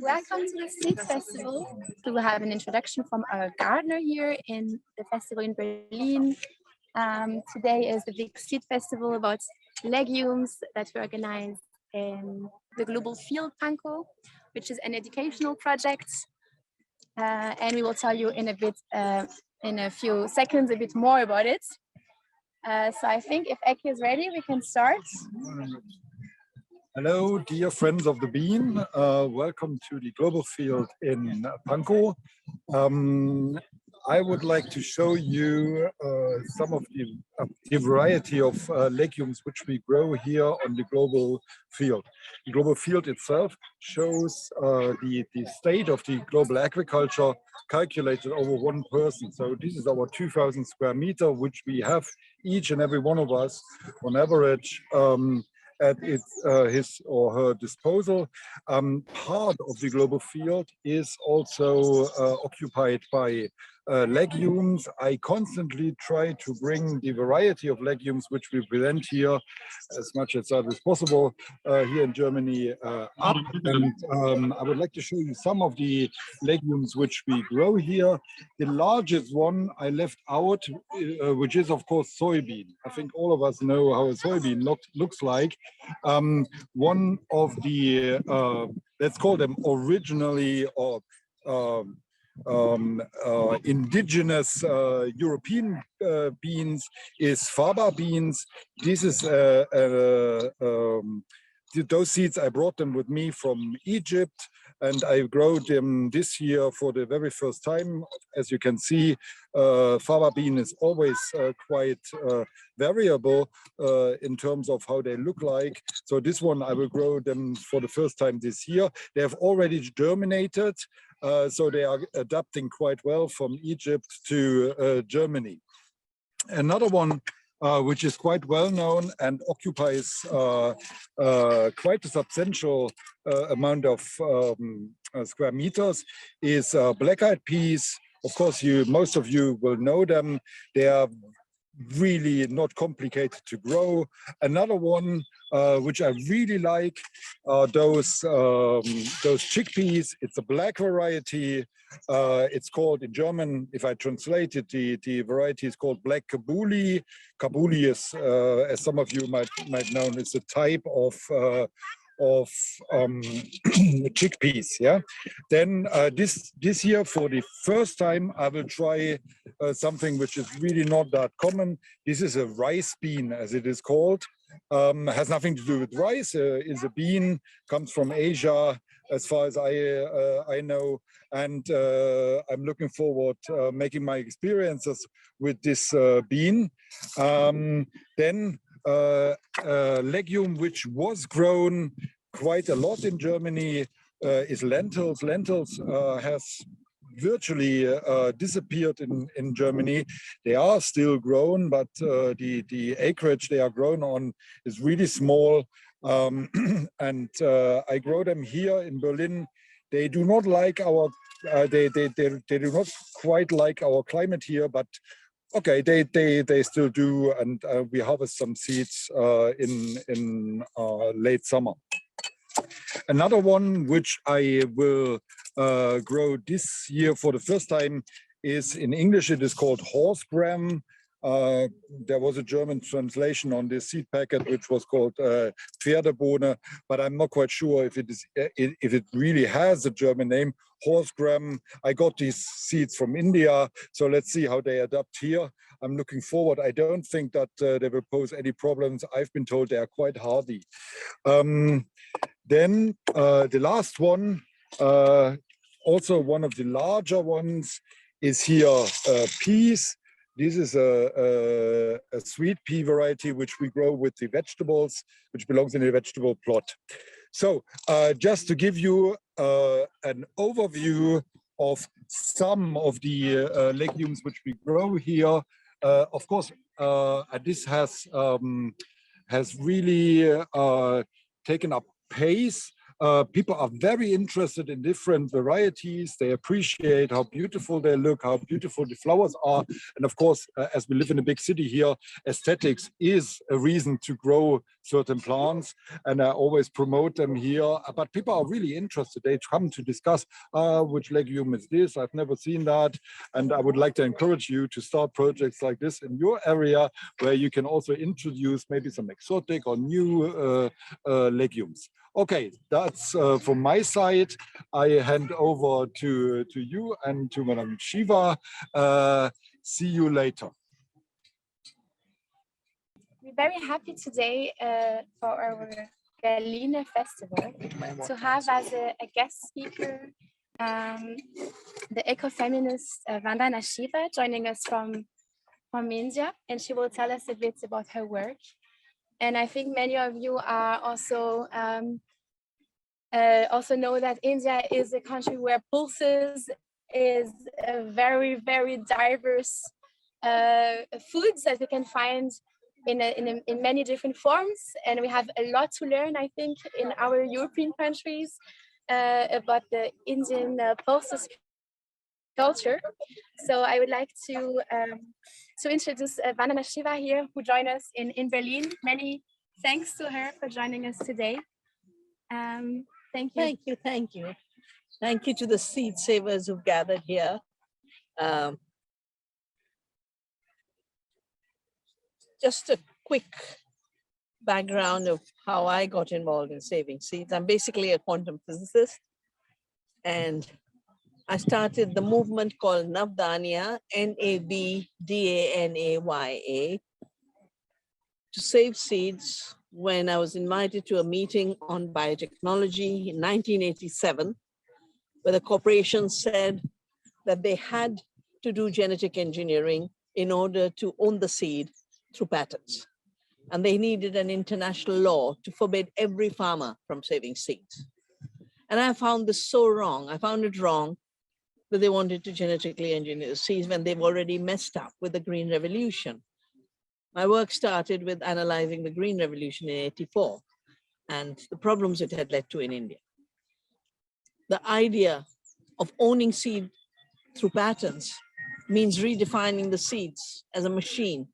Welcome to the Seed Festival. We will have an introduction from our gardener here in the festival in Berlin. Today is the big Seed Festival about legumes that we organize in the Global Field Pankow, which is an educational project. And we will tell you in a few seconds, a bit more about it. So I think if Ekkehard is ready, we can start. Hello, dear friends of the bean. Welcome to the Global Field in Pankow. I would like to show you some of the variety of legumes which we grow here on the Global Field. The Global Field itself shows the state of the global agriculture calculated over one person. So this is our 2,000 square meter, which we have each and every one of us on average at his or her disposal. Part of the Global Field is also occupied by legumes. I constantly try to bring the variety of legumes which we present here as much as that is possible here in Germany up. And I would like to show you some of the legumes which we grow here. The largest one I left out, which is of course soybean. I think all of us know how a soybean looks like. One of the, let's call them originally or indigenous European beans is faba beans. This is those seeds, I brought them with me from Egypt, and I grew them this year for the very first time. As you can see, faba bean is always quite variable in terms of how they look like. So this one, I will grow them for the first time this year. They have already germinated, so they are adapting quite well from Egypt to Germany. Another one which is quite well known and occupies quite a substantial amount of square meters is black-eyed peas. Of course, most of you will know them. They are really not complicated to grow. Another one which I really like are those chickpeas. It's a black variety. It's called in German, if I translate it, the variety is called black kabuli. Kabuli is, as some of you might know, it's a type of chickpeas. Yeah. Then this year, for the first time, I will try something which is really not that common. This is a rice bean, as it is called. Has nothing to do with rice. Is a bean, comes from Asia, as far as I know, and I'm looking forward making my experiences with this bean. Then legume which was grown quite a lot in Germany is lentils. Lentils has virtually disappeared in Germany. They are still grown, but the acreage they are grown on is really small. And I grow them here in Berlin. They do not like our, they do not quite like our climate here, but okay, they still do, and we harvest some seeds in late summer. Another one which I will grow this year for the first time is, in English it is called horse gram. There was a German translation on this seed packet which was called Pferdebohne, but I'm not quite sure if it really has a German name. Horse gram. I got these seeds from India, so let's see how they adapt here. I'm looking forward. I don't think that they will pose any problems. I've been told they are quite hardy. Then the last one, also one of the larger ones, is here peas. This is a sweet pea variety which we grow with the vegetables, which belongs in the vegetable plot. So just to give you an overview of some of the legumes which we grow here, of course, this has really taken up pace. People are very interested in different varieties. They appreciate how beautiful they look, how beautiful the flowers are. And of course, as we live in a big city here, aesthetics is a reason to grow certain plants. And I always promote them here. But people are really interested. They come to discuss, which legume is this? I've never seen that. And I would like to encourage you to start projects like this in your area, where you can also introduce maybe some exotic or new legumes. Okay, that's from my side. I hand over to you and to Madame Shiva. See you later. We're very happy today for our Berliner Festival to have as a guest speaker the ecofeminist Vandana Shiva joining us from India, and she will tell us a bit about her work. And I think many of you are also know that India is a country where pulses is a very, very diverse foods that we can find in many different forms. And we have a lot to learn, I think, in our European countries about the Indian pulses culture. So I would like to introduce Vandana Shiva here, who joined us in Berlin. Many thanks to her for joining us today. Thank you. Thank you, thank you. Thank you to the seed savers who've gathered here. Just a quick background of how I got involved in saving seeds. I'm basically a quantum physicist, and I started the movement called Navdanya, Navdanaya, to save seeds when I was invited to a meeting on biotechnology in 1987, where the corporation said that they had to do genetic engineering in order to own the seed through patents. And they needed an international law to forbid every farmer from saving seeds. And I found this so wrong. I found it wrong that they wanted to genetically engineer seeds when they've already messed up with the Green Revolution. My work started with analyzing the Green Revolution in '84 and the problems it had led to in India. The idea of owning seed through patents means redefining the seeds as a machine.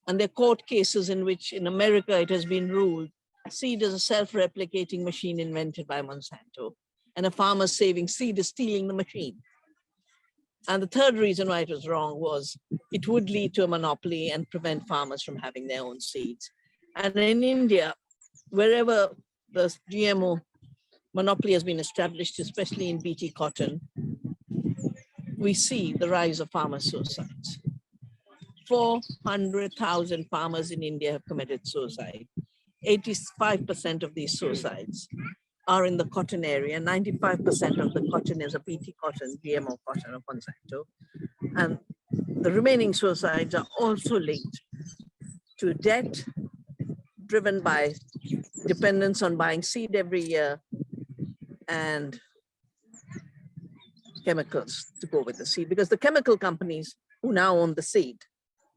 And there are court cases in which in America it has been ruled seed is a self-replicating machine invented by Monsanto, and a farmer saving seed is stealing the machine. And the third reason why it was wrong was it would lead to a monopoly and prevent farmers from having their own seeds. And in India, wherever the GMO monopoly has been established, especially in BT cotton, we see the rise of farmer suicides. 400,000 farmers in India have committed suicide. 85% of these suicides are in the cotton area. 95% of the cotton is a BT cotton, GMO cotton of Monsanto. And the remaining suicides are also linked to debt driven by dependence on buying seed every year and chemicals to go with the seed, because the chemical companies who now own the seed,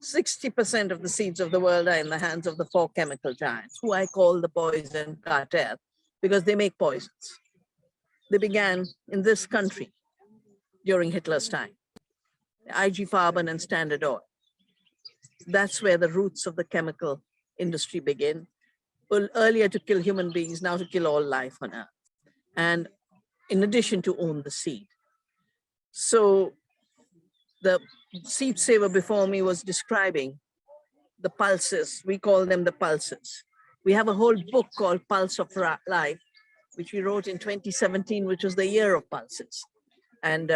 60% of the seeds of the world are in the hands of the 4 chemical giants, who I call the poison cartel, because they make poisons. They began in this country during Hitler's time, IG Farben and Standard Oil. That's where the roots of the chemical industry begin. Well, earlier to kill human beings, now to kill all life on Earth. And in addition to own the seed. So the seed saver before me was describing the pulses. We call them the pulses. We have a whole book called Pulse of Life, which we wrote in 2017, which was the year of pulses. And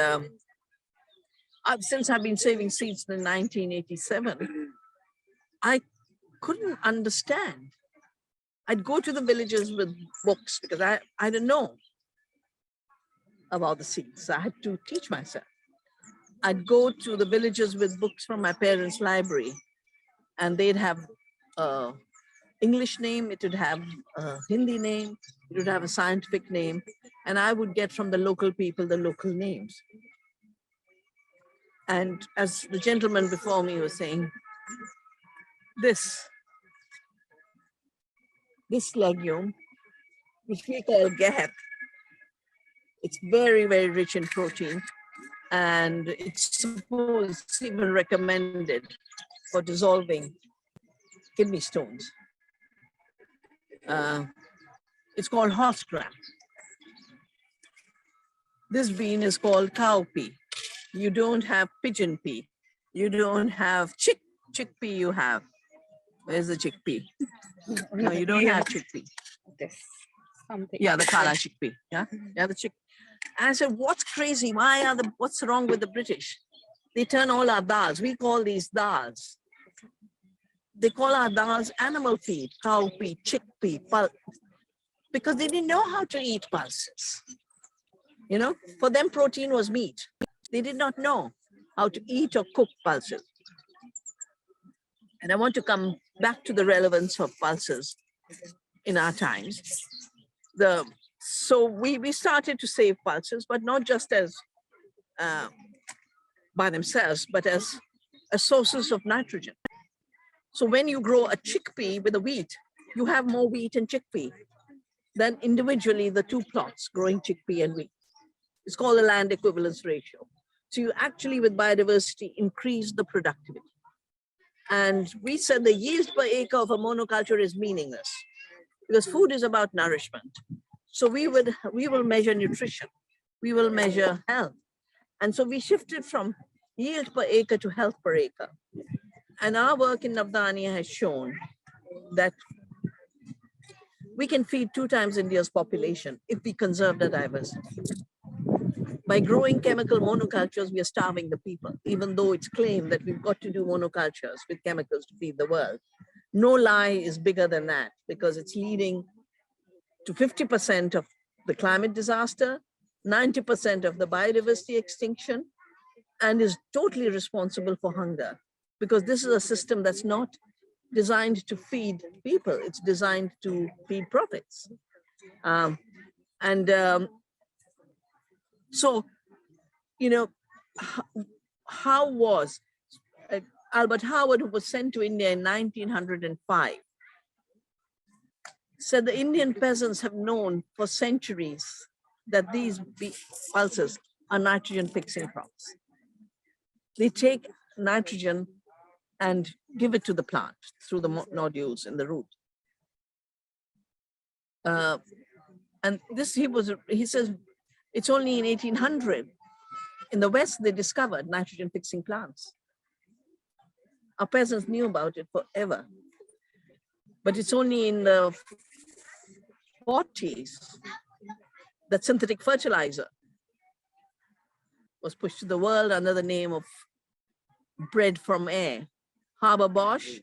since I've been saving seeds in 1987, I couldn't understand. I'd go to the villages with books because I didn't know about the seeds. I had to teach myself. I'd go to the villages with books from my parents' library, and they'd have English name, it would have a Hindi name, it would have a scientific name, and I would get from the local people the local names. And as the gentleman before me was saying, this legume which we call gehep. It's very, very rich in protein, and it's even recommended for dissolving kidney stones. It's called horse gram. This bean is called cowpea. You don't have pigeon pea. You don't have chickpea. You have. Where's the chickpea? No, you don't have chickpea. This something. Yeah, the kala chickpea. Yeah, yeah, the chick. And I said, what's crazy? What's wrong with the British? They turn all our dals. We call these dals. They call our dals animal feed, cowpea, chickpea, because they didn't know how to eat pulses. You know, for them, protein was meat. They did not know how to eat or cook pulses. And I want to come back to the relevance of pulses in our times. So we started to save pulses, but not just as by themselves, but as sources of nitrogen. So when you grow a chickpea with a wheat, you have more wheat and chickpea than individually the two plots growing chickpea and wheat. It's called the land equivalence ratio. So you actually, with biodiversity, increase the productivity. And we said the yield per acre of a monoculture is meaningless because food is about nourishment. So we will measure nutrition. We will measure health. And so we shifted from yield per acre to health per acre. And our work in Navdanya has shown that we can feed 2 times India's population if we conserve the diversity. By growing chemical monocultures, we are starving the people, even though it's claimed that we've got to do monocultures with chemicals to feed the world. No lie is bigger than that because it's leading to 50% of the climate disaster, 90% of the biodiversity extinction, and is totally responsible for hunger because this is a system that's not designed to feed people. It's designed to feed profits. So, you know, how was Albert Howard, who was sent to India in 1905, said the Indian peasants have known for centuries that these pulses are nitrogen fixing crops. They take nitrogen and give it to the plant through the nodules in the root. And this, he says, it's only in 1800 in the West they discovered nitrogen fixing plants. Our peasants knew about it forever. But it's only in the 40s that synthetic fertilizer was pushed to the world under the name of bread from air. Haber-Bosch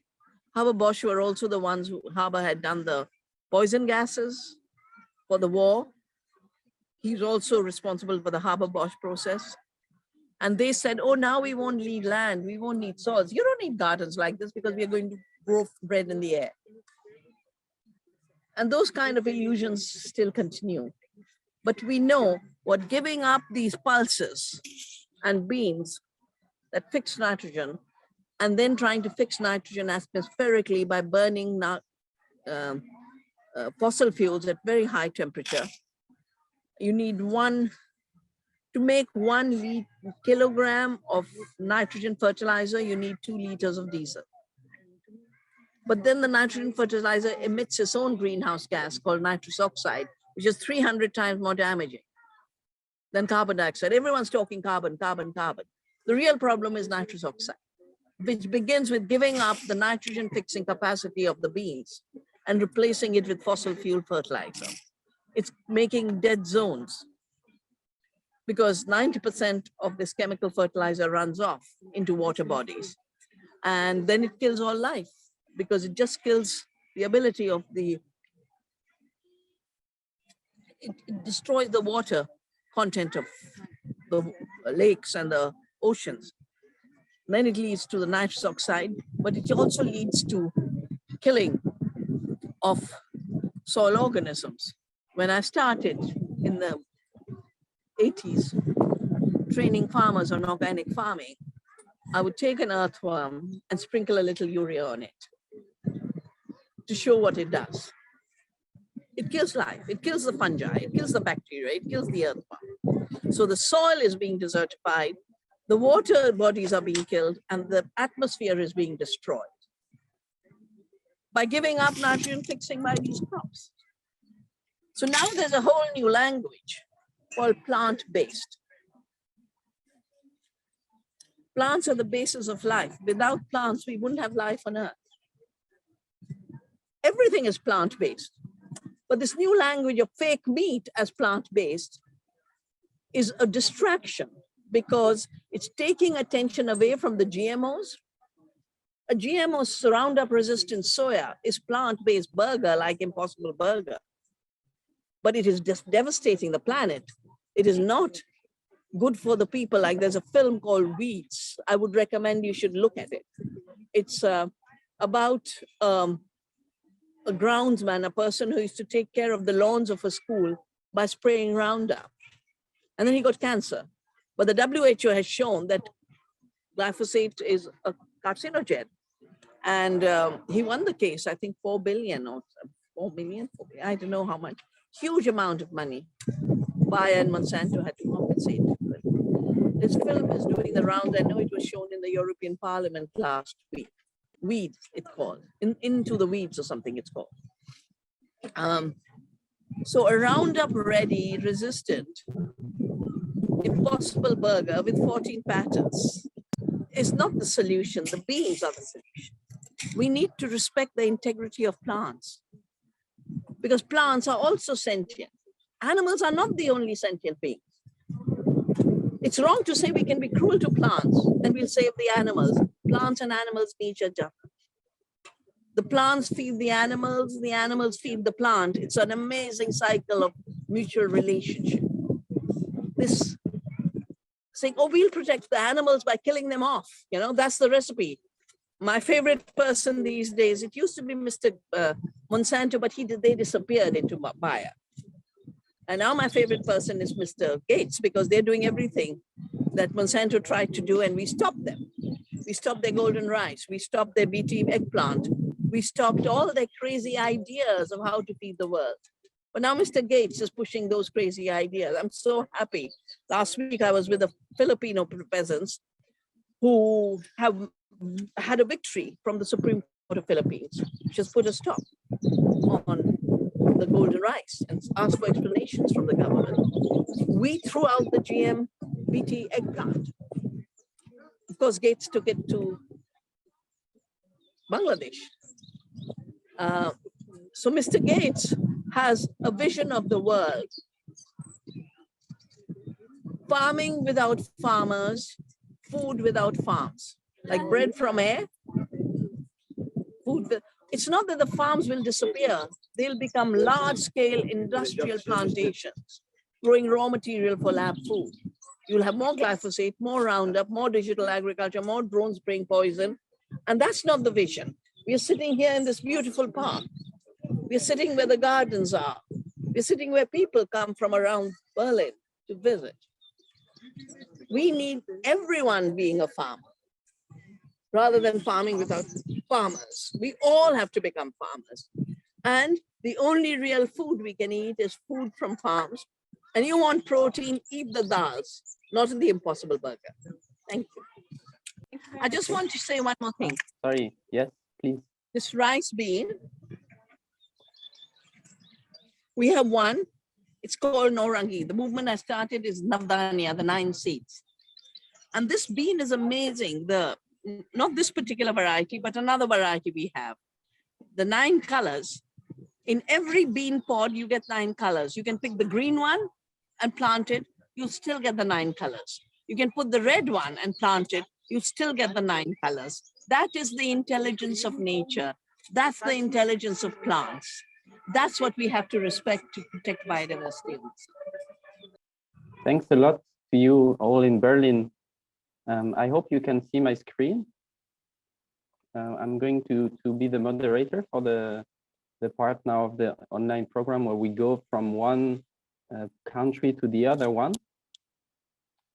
were also the ones who Haber had done the poison gases for the war. He's also responsible for the Haber-Bosch process. And they said, oh, now we won't need land. We won't need soils. You don't need gardens like this because we are going to grow bread in the air. And those kind of illusions still continue. But we know what giving up these pulses and beans that fix nitrogen and then trying to fix nitrogen atmospherically by burning fossil fuels at very high temperature. You need to make 1 kilogram of nitrogen fertilizer, you need 2 liters of diesel. But then the nitrogen fertilizer emits its own greenhouse gas called nitrous oxide, which is 300 times more damaging than carbon dioxide. Everyone's talking carbon, carbon, carbon. The real problem is nitrous oxide, which begins with giving up the nitrogen fixing capacity of the beans and replacing it with fossil fuel fertilizer. It's making dead zones because 90% of this chemical fertilizer runs off into water bodies. And then it kills all life because it just kills the ability of it destroys the water content of the lakes and the oceans. Then it leads to the nitrous oxide, but it also leads to killing of soil organisms. When I started in the 80s, training farmers on organic farming, I would take an earthworm and sprinkle a little urea on it to show what it does. It kills life. It kills the fungi. It kills the bacteria. It kills the earthworm. So the soil is being desertified. The water bodies are being killed, and the atmosphere is being destroyed by giving up nitrogen fixing by these crops. So now there's a whole new language called plant-based. Plants are the basis of life. Without plants, we wouldn't have life on Earth. Everything is plant-based. But this new language of fake meat as plant-based is a distraction because it's taking attention away from the GMOs. A GMO Roundup resistant soya is plant-based burger like Impossible Burger, but it is just devastating the planet. It is not good for the people. Like there's a film called Weeds. I would recommend you should look at it. It's about a groundsman, a person who used to take care of the lawns of a school by spraying Roundup. And then he got cancer. But the WHO has shown that glyphosate is a carcinogen. And he won the case, I think 4 billion or 4 million, I don't know how much, huge amount of money. Bayer and Monsanto had to compensate. This film is doing the round. I know it was shown in the European Parliament last week. Weeds, it's called, Into the Weeds or something it's called. So a Roundup Ready resistant Impossible Burger with 14 patents is not the solution. The beans are the solution. We need to respect the integrity of plants because plants are also sentient. Animals are not the only sentient beings. It's wrong to say we can be cruel to plants and we'll save the animals. Plants and animals need each other. The plants feed the animals feed the plant. It's an amazing cycle of mutual relationship. This saying, oh, we'll protect the animals by killing them off. You know, that's the recipe. My favorite person these days, it used to be Mr. Monsanto, but they disappeared into Bayer. And now my favorite person is Mr. Gates because they're doing everything that Monsanto tried to do and we stopped them. We stopped their golden rice. We stopped their BT eggplant. We stopped all their crazy ideas of how to feed the world. But now Mr. Gates is pushing those crazy ideas. I'm so happy. Last week, I was with the Filipino peasants who have had a victory from the Supreme Court of Philippines, which has put a stop on the golden rice and asked for explanations from the government. We threw out the GM BT eggplant. Of course, Gates took it to Bangladesh. So Mr. Gates has a vision of the world. Farming without farmers, food without farms, like bread from air. It's not that the farms will disappear. They'll become large-scale industrial plantations, growing raw material for lab food. You'll have more glyphosate, more Roundup, more digital agriculture, more drones spraying poison. And that's not the vision. We're sitting here in this beautiful park. We're sitting where the gardens are. We're sitting where people come from around Berlin to visit. We need everyone being a farmer rather than farming without farmers. We all have to become farmers. And the only real food we can eat is food from farms. And you want protein, eat the dals, not in the Impossible Burger. Thank you. I just want to say one more thing. Sorry, yes, please. This rice bean, we have one, it's called Norangi. The movement I started is Navdanya, the 9 seeds. And this bean is amazing. Not this particular variety, but another variety we have. The 9 colors. In every bean pod, you get 9 colors. You can pick the green one and plant it, you'll still get the 9 colors. You can put the red one and plant it, you still get the 9 colors. That is the intelligence of nature. That's the intelligence of plants. That's what we have to respect to protect biodiversity. Thanks a lot to you all in Berlin. I hope you can see my screen. I'm going to be the moderator for the part now of the online program where we go from one country to the other one.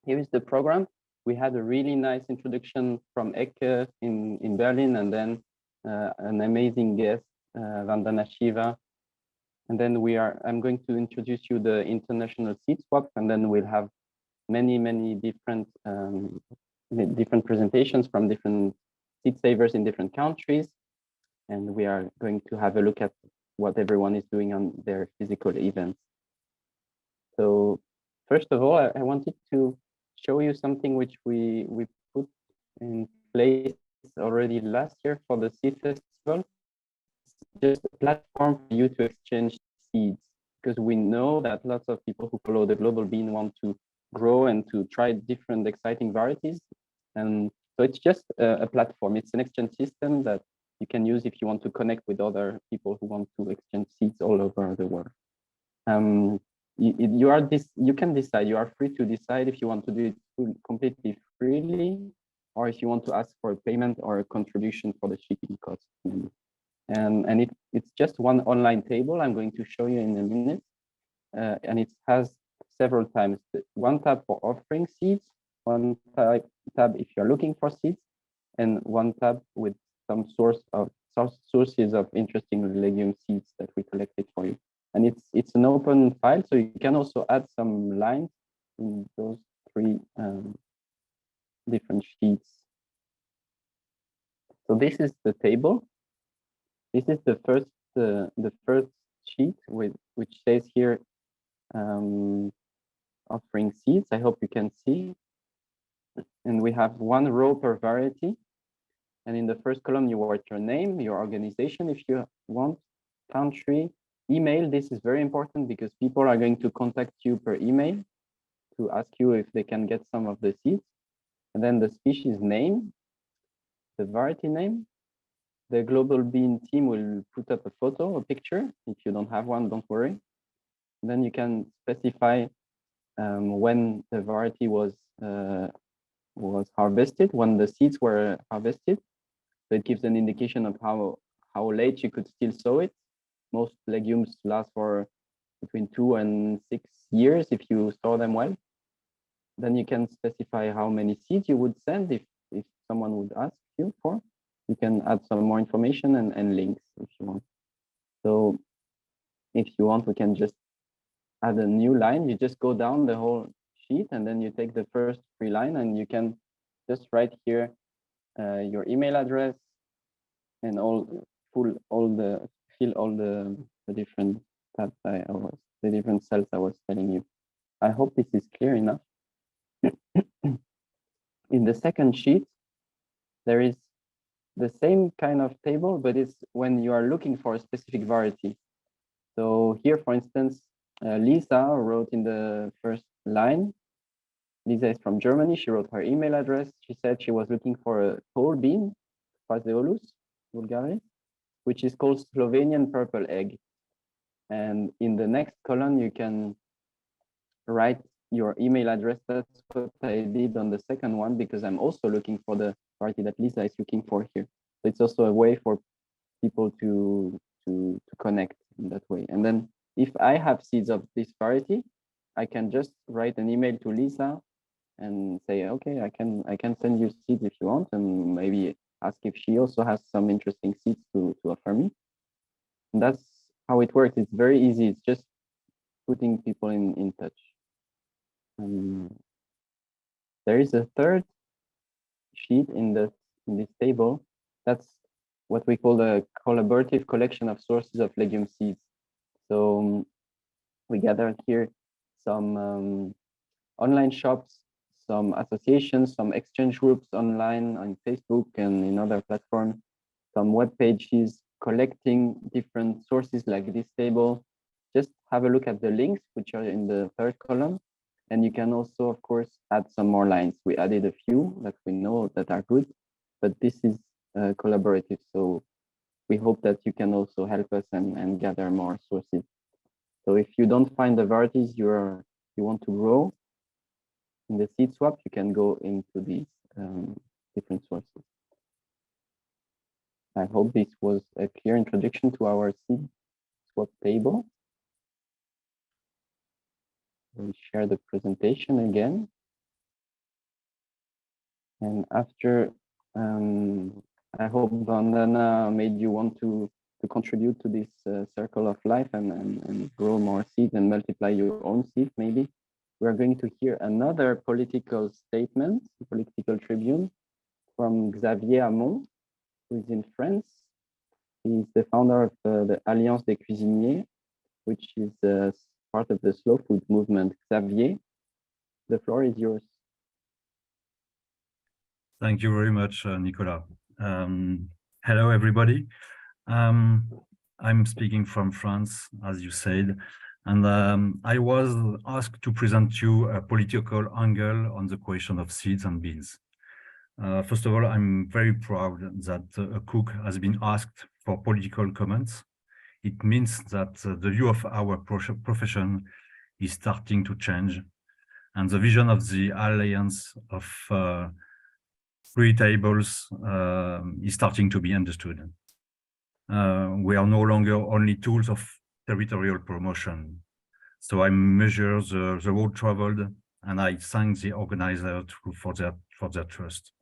Here is the program. We had a really nice introduction from Ekkehard in Berlin, and then an amazing guest, Vandana Shiva, And then I'm going to introduce you the international seed swap, and then we'll have many different different presentations from different seed savers in different countries. And we are going to have a look at what everyone is doing on their physical events. So first of all, I wanted to show you something which we put in place already last year for the seed festival. Just a platform for you to exchange seeds, because we know that lots of people who follow the global bean want to grow and to try different exciting varieties. And so it's just a platform. It's an exchange system that you can use if you want to connect with other people who want to exchange seeds all over the world. You can decide, you are free to decide if you want to do it completely freely, or if you want to ask for a payment or a contribution for the shipping cost. And it's just one online table I'm going to show you in a minute. And it has several tabs. One tab for offering seeds, one tab if you're looking for seeds, and one tab with some sources of interesting legume seeds that we collected for you. And it's an open file, so you can also add some lines in those three different sheets. So this is the table. This is the first sheet which says here offering seeds. I hope you can see. And we have one row per variety. And in the first column, you write your name, your organization if you want, country, email. This is very important because people are going to contact you per email to ask you if they can get some of the seeds. And then the species name, the variety name. The global bean team will put up a photo, a picture. If you don't have one, don't worry. And then you can specify when the variety was harvested, when the seeds were harvested. So it gives an indication of how late you could still sow it. Most legumes last for between 2 and 6 years if you store them well. Then you can specify how many seeds you would send if someone would ask you for. You can add some more information and links if you want. So if you want, we can just add a new line. You just go down the whole sheet and then you take the first free line and you can just write here your email address and fill all the different tabs the different cells I was telling you. I hope this is clear enough. In the second sheet, there is the same kind of table, but it's when you are looking for a specific variety. So here, for instance, Lisa wrote in the first line. Lisa is from Germany. She wrote her email address. She said she was looking for a tall bean, Phaseolus vulgaris, which is called Slovenian purple egg. And in the next column, you can write your email address. That's what I did on the second one, because I'm also looking for the variety that Lisa is looking for here. So it's also a way for people to connect in that way. And then if I have seeds of this variety, I can just write an email to Lisa and say, okay, I can send you seeds if you want, and maybe ask if she also has some interesting seeds to offer me. And that's how it works. It's very easy. It's just putting people in touch. There is a third sheet in this table. That's what we call a collaborative collection of sources of legume seeds. So we gathered here some online shops, some associations, some exchange groups online on Facebook and in other platforms, some web pages collecting different sources like this table. Just have a look at the links, which are in the third column. And you can also, of course, add some more lines. We added a few that we know that are good, but this is collaborative. So we hope that you can also help us and gather more sources. So if you don't find the varieties you want to grow in the seed swap, you can go into these different sources. I hope this was a clear introduction to our seed swap table. We'll share the presentation again. And after, I hope Vandana made you want to contribute to this circle of life and grow more seeds and multiply your own seeds, maybe. We're going to hear another political statement, political tribune from Xavier Hamon, who is in France. He's the founder of the Alliance des Cuisiniers, which is part of the slow food movement. Xavier, the floor is yours. Thank you very much, Nicolas. Hello, everybody. I'm speaking from France, as you said, and I was asked to present you a political angle on the question of seeds and beans. First of all, I'm very proud that a cook has been asked for political comments. It means that the view of our profession is starting to change, and the vision of the Alliance of Free Tables is starting to be understood. We are no longer only tools of territorial promotion. So I measure the road traveled, and I thank the organizer for their trust.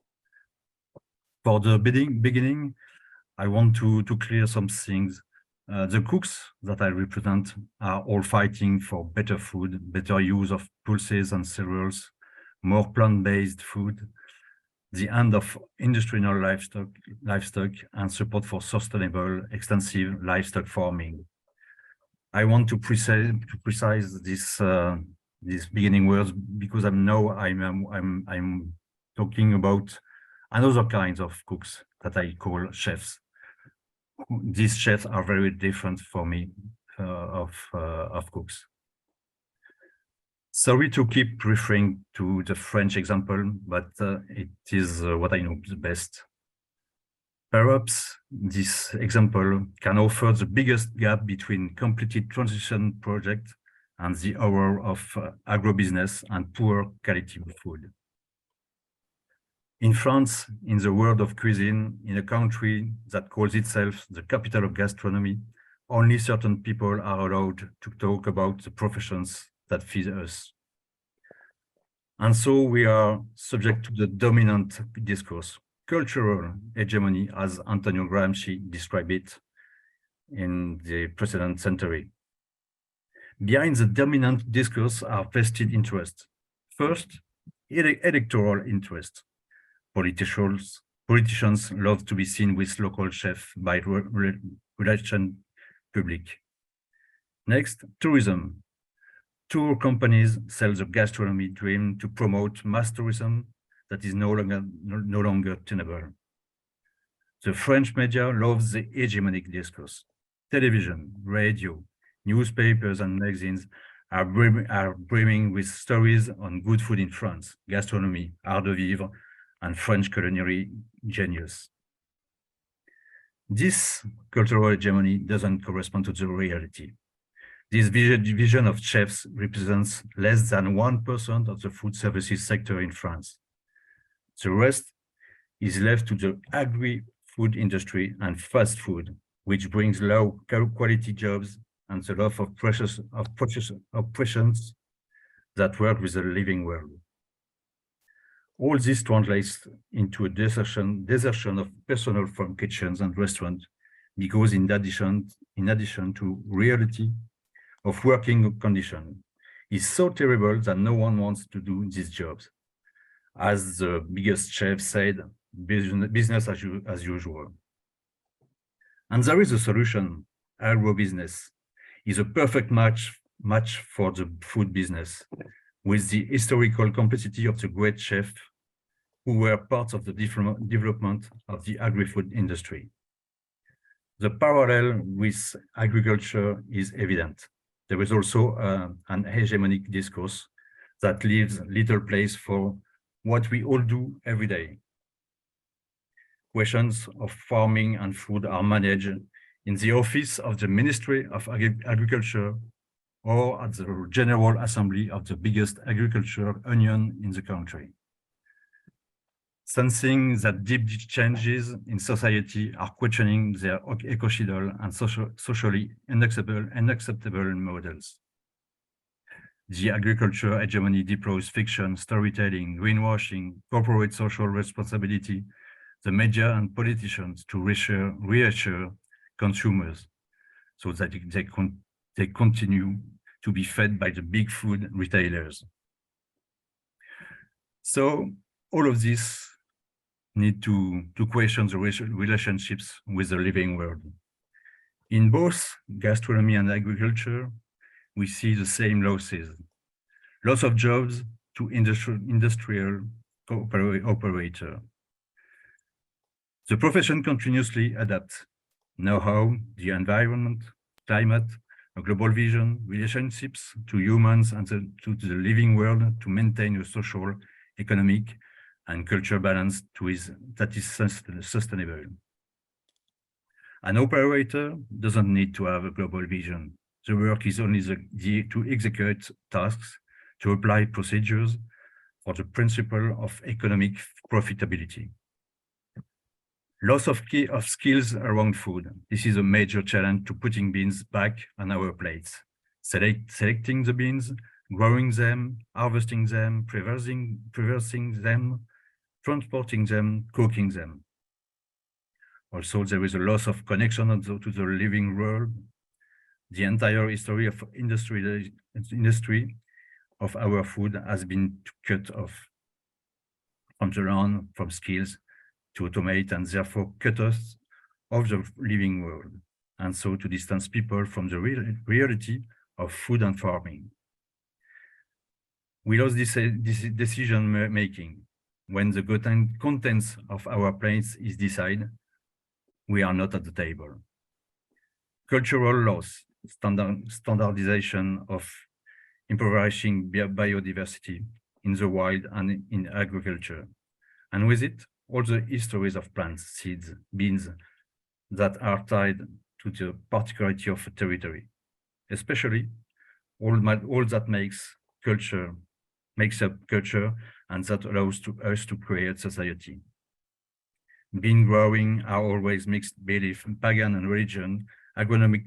For the beginning, I want to clear some things. The cooks that I represent are all fighting for better food, better use of pulses and cereals, more plant-based food, the end of industrial livestock, and support for sustainable, extensive livestock farming. I want to precise these beginning words because I'm talking about another kind of cooks that I call chefs. These chefs are very different for me of cooks. Sorry to keep referring to the French example, but it is what I know the best. Perhaps this example can offer the biggest gap between completed transition project and the horror of agrobusiness and poor quality of food. In France, in the world of cuisine, in a country that calls itself the capital of gastronomy, only certain people are allowed to talk about the professions that feed us. And so we are subject to the dominant discourse, cultural hegemony, as Antonio Gramsci described it in the precedent century. Behind the dominant discourse are vested interests. First, electoral interest. Politicians love to be seen with local chefs by relations public. Next, tourism. Tour companies sell the gastronomy dream to promote mass tourism that is no longer tenable. The French media loves the hegemonic discourse. Television, radio, newspapers, and magazines are brimming with stories on good food in France, gastronomy, art de vivre, and French culinary genius. This cultural hegemony doesn't correspond to the reality. This vision of chefs represents less than 1% of the food services sector in France. The rest is left to the agri-food industry and fast food, which brings low quality jobs and the love of oppressions that work with the living world. All this translates into a desertion of personnel from kitchens and restaurants, because in addition to reality of working condition is so terrible that no one wants to do these jobs. As the biggest chef said, business as usual. And there is a solution. Agribusiness is a perfect match for the food business, with the historical complexity of the great chefs who were part of the development of the agri-food industry. The parallel with agriculture is evident. There is also an hegemonic discourse that leaves little place for what we all do every day. Questions of farming and food are managed in the office of the Ministry of Agriculture or at the General Assembly of the biggest agricultural union in the country. Sensing that deep changes in society are questioning their ecological and socially unacceptable models. The agriculture hegemony deploys fiction, storytelling, greenwashing, corporate social responsibility, the media and politicians to reassure consumers, so that they continue to be fed by the big food retailers. So all of this need to question the relationships with the living world. In both gastronomy and agriculture, we see the same losses. Loss of jobs to industrial operator. The profession continuously adapts know-how, the environment, climate, a global vision, relationships to humans and to the living world to maintain a social, economic, and cultural balance that is sustainable. An operator doesn't need to have a global vision. The work is only to execute tasks, to apply procedures for the principle of economic profitability. Loss of skills around food. This is a major challenge to putting beans back on our plates. Selecting the beans, growing them, harvesting them, preserving them, transporting them, cooking them. Also, there is a loss of connection to the living world. The entire history of industry of our food has been cut off from the land, from skills, to automate and therefore cut us off the living world, and so to distance people from the reality of food and farming. We lost this decision making. When the contents of our plates is decided, we are not at the table. Cultural loss, standardization of impoverishing biodiversity in the wild and in agriculture, and with it, all the histories of plants, seeds, beans that are tied to the particularity of a territory, especially all that makes up culture and that allows us to create society. Bean growing are always mixed belief, pagan and religion, agronomic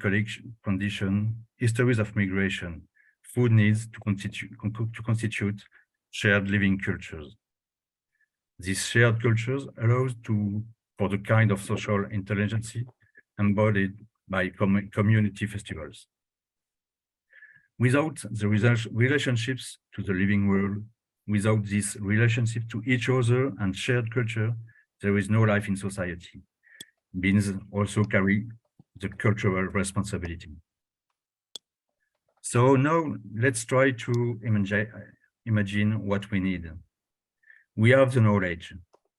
condition, histories of migration, food needs to constitute shared living cultures. These shared cultures allows for the kind of social intelligence embodied by community festivals. Without the relationships to the living world, without this relationship to each other and shared culture, there is no life in society. Beans also carry the cultural responsibility. So now let's try to imagine what we need. We have the knowledge.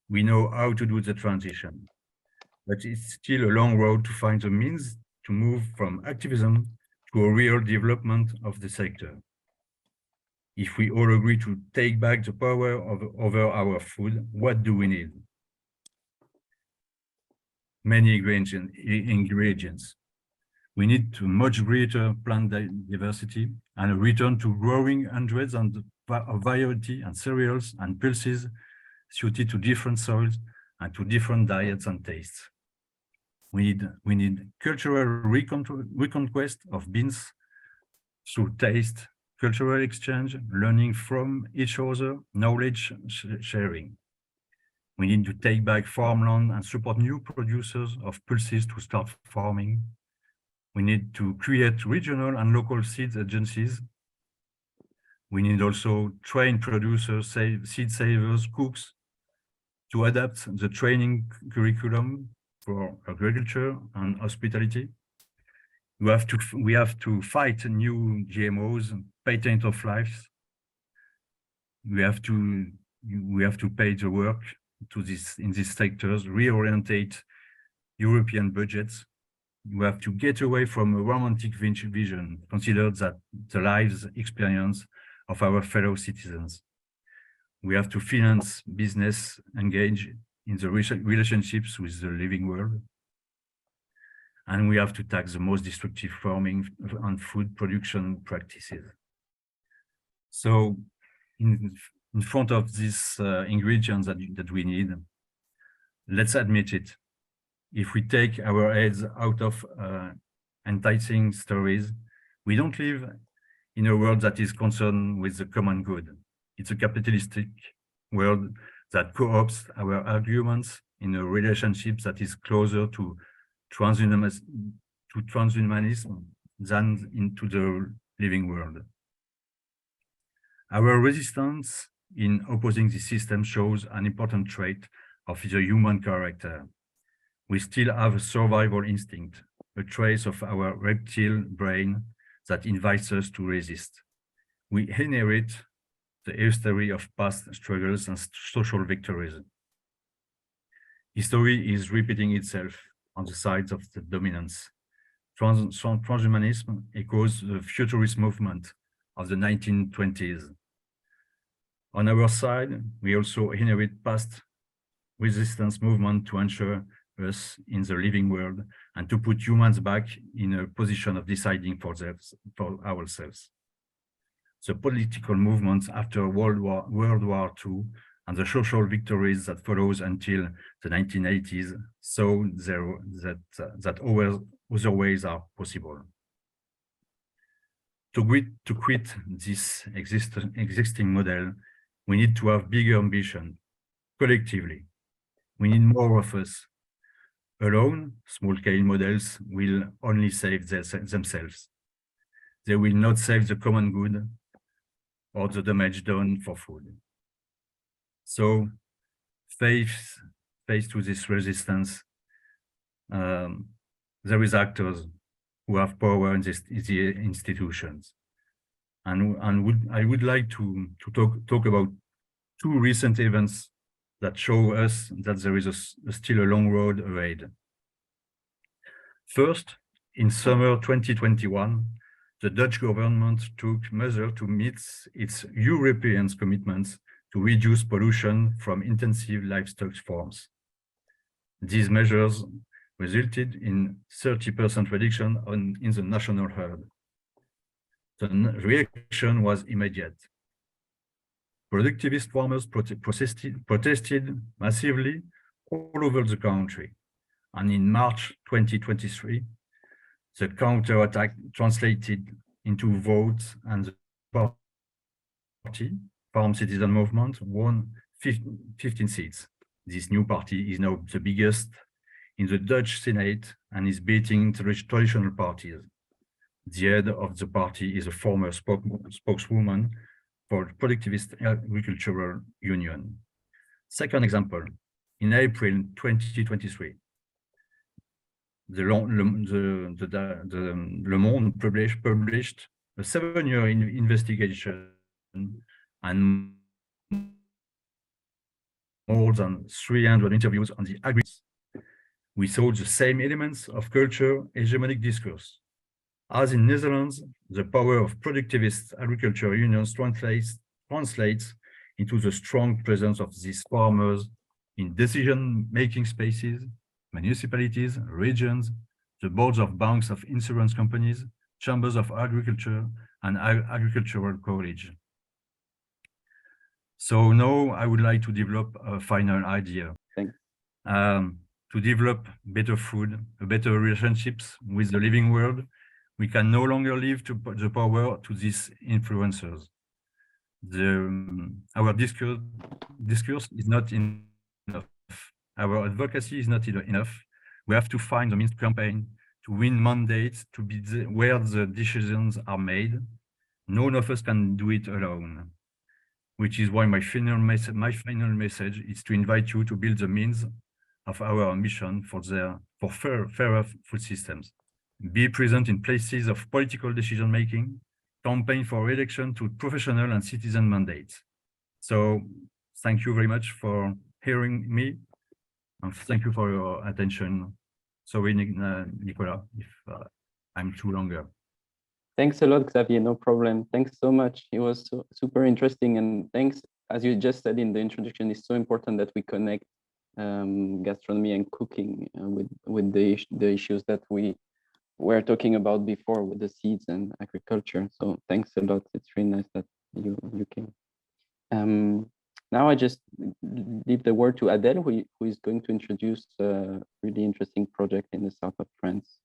We know how to do the transition, but it's still a long road to find the means to move from activism to a real development of the sector. If we all agree to take back the power over our food, what do we need? Many ingredients. We need much greater plant diversity and a return to growing hundreds of variety and cereals and pulses suited to different soils and to different diets and tastes. We need cultural reconquest of beans through taste, cultural exchange, learning from each other, knowledge sharing. We need to take back farmland and support new producers of pulses to start farming. We need to create regional and local seed agencies. We need also train producers, seed savers, cooks, to adapt the training curriculum for agriculture and hospitality. We have to fight new GMOs, patent of life. We have to pay the work in these sectors, reorientate European budgets. We have to get away from a romantic vision, consider that the lives experience of our fellow citizens. We have to finance business, engage in the relationships with the living world. And we have to tax the most destructive farming and food production practices. So in front of these ingredients that we need, let's admit it. If we take our heads out of enticing stories, we don't live in a world that is concerned with the common good. It's a capitalistic world that co-opts our arguments in a relationship that is closer to transhumanism than into the living world. Our resistance in opposing this system shows an important trait of the human character. We still have a survival instinct, a trace of our reptile brain that invites us to resist. We inherit the history of past struggles and social victories. History is repeating itself on the sides of the dominance. Transhumanism echoes the futurist movement of the 1920s. On our side, we also inherit past resistance movement to ensure us in the living world and to put humans back in a position of deciding for ourselves. The political movements after World War II and the social victories that follows until the 1980s saw that other ways are possible. To quit this existing model, we need to have bigger ambition, collectively. We need more of us. Alone, small-scale models will only save themselves. They will not save the common good or the damage done for food. So, faced to this resistance, there is actors who have power in the institutions. And I would like to talk about two recent events that show us that there is still a long road ahead. First, in summer 2021, the Dutch government took measures to meet its European commitments to reduce pollution from intensive livestock farms. These measures resulted in 30% reduction in the national herd. The reaction was immediate. Productivist farmers protested massively all over the country. And in March 2023, the counterattack translated into votes, and the party, Farm Citizen Movement, won 15 seats. This new party is now the biggest in the Dutch Senate and is beating traditional parties. The head of the party is a former spokeswoman for the Productivist Agricultural Union. Second example, in April 2023, Le Monde published a 7-year investigation and more than 300 interviews on the agriculture. We saw the same elements of culture hegemonic discourse. As in Netherlands, the power of productivist agriculture unions translates into the strong presence of these farmers in decision-making spaces, municipalities, regions, the boards of banks, of insurance companies, chambers of agriculture, and agricultural college. So now I would like to develop a final idea. To develop better food, better relationships with the living world, we can no longer leave the power to these influencers. Our discourse is not enough. Our advocacy is not enough. We have to find the means to campaign, to win mandates, to be where the decisions are made. None of us can do it alone, which is why my final message is to invite you to build the means of our ambition for fairer food systems. Be present in places of political decision-making, campaign for election to professional and citizen mandates. So thank you very much for hearing me. And thank you for your attention. Sorry, Nicolas, if I'm too longer. Thanks a lot, Xavier, no problem. Thanks so much. It was super interesting. And thanks, as you just said in the introduction, it's so important that we connect gastronomy and cooking with the issues that we were talking about before with the seeds and agriculture. So thanks a lot. It's really nice that you came. Now I just leave the word to Adèle, who is going to introduce a really interesting project in the south of France.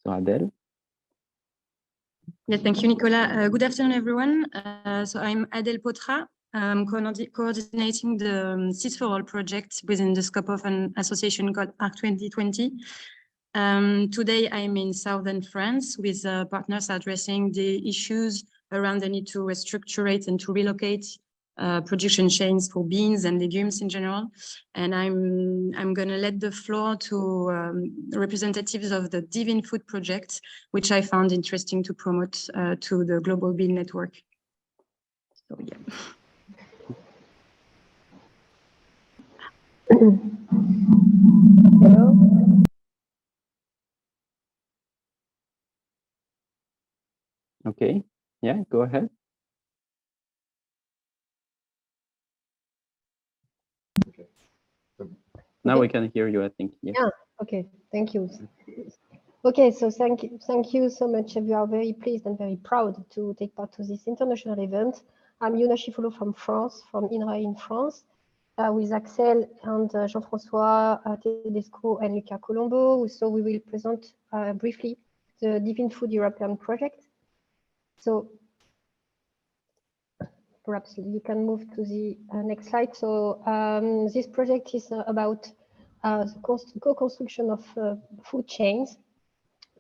So Adèle. Yes, thank you, Nicolas. Good afternoon, everyone. So I'm Adèle Pautrat. I'm coordinating the Seeds for All project within the scope of an association called ARC 2020. Today, I'm in southern France with partners addressing the issues around the need to restructurate and to relocate production chains for beans and legumes in general. And I'm going to let the floor to representatives of the DIVINFOOD project, which I found interesting to promote to the Global Bean Network. So, yeah. Hello. Okay, yeah, go ahead. Now we can hear you, I think. Yes. Yeah, okay, thank you. Okay, so thank you so much. We are very pleased and very proud to take part to this international event. I'm Yuna Chiffoleau from France, from INRA in France, with Axel and Jean-François, Tedesco and Luca Colombo. So we will present briefly the DIVINFOOD European project. So perhaps you can move to the next slide. So this project is about the co-construction of food chains,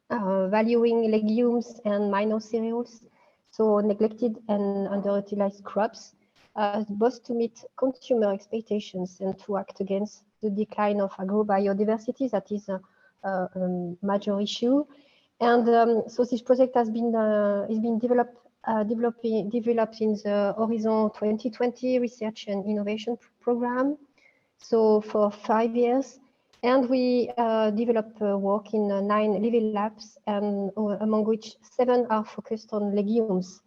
valuing legumes and minor cereals, so neglected and underutilized crops, both to meet consumer expectations and to act against the decline of agro-biodiversity. That is a major issue. And so this project has been developed in the Horizon 2020 Research and Innovation Program, so for 5 years. And we develop work in 9 living labs, and among which 7 are focused on legumes.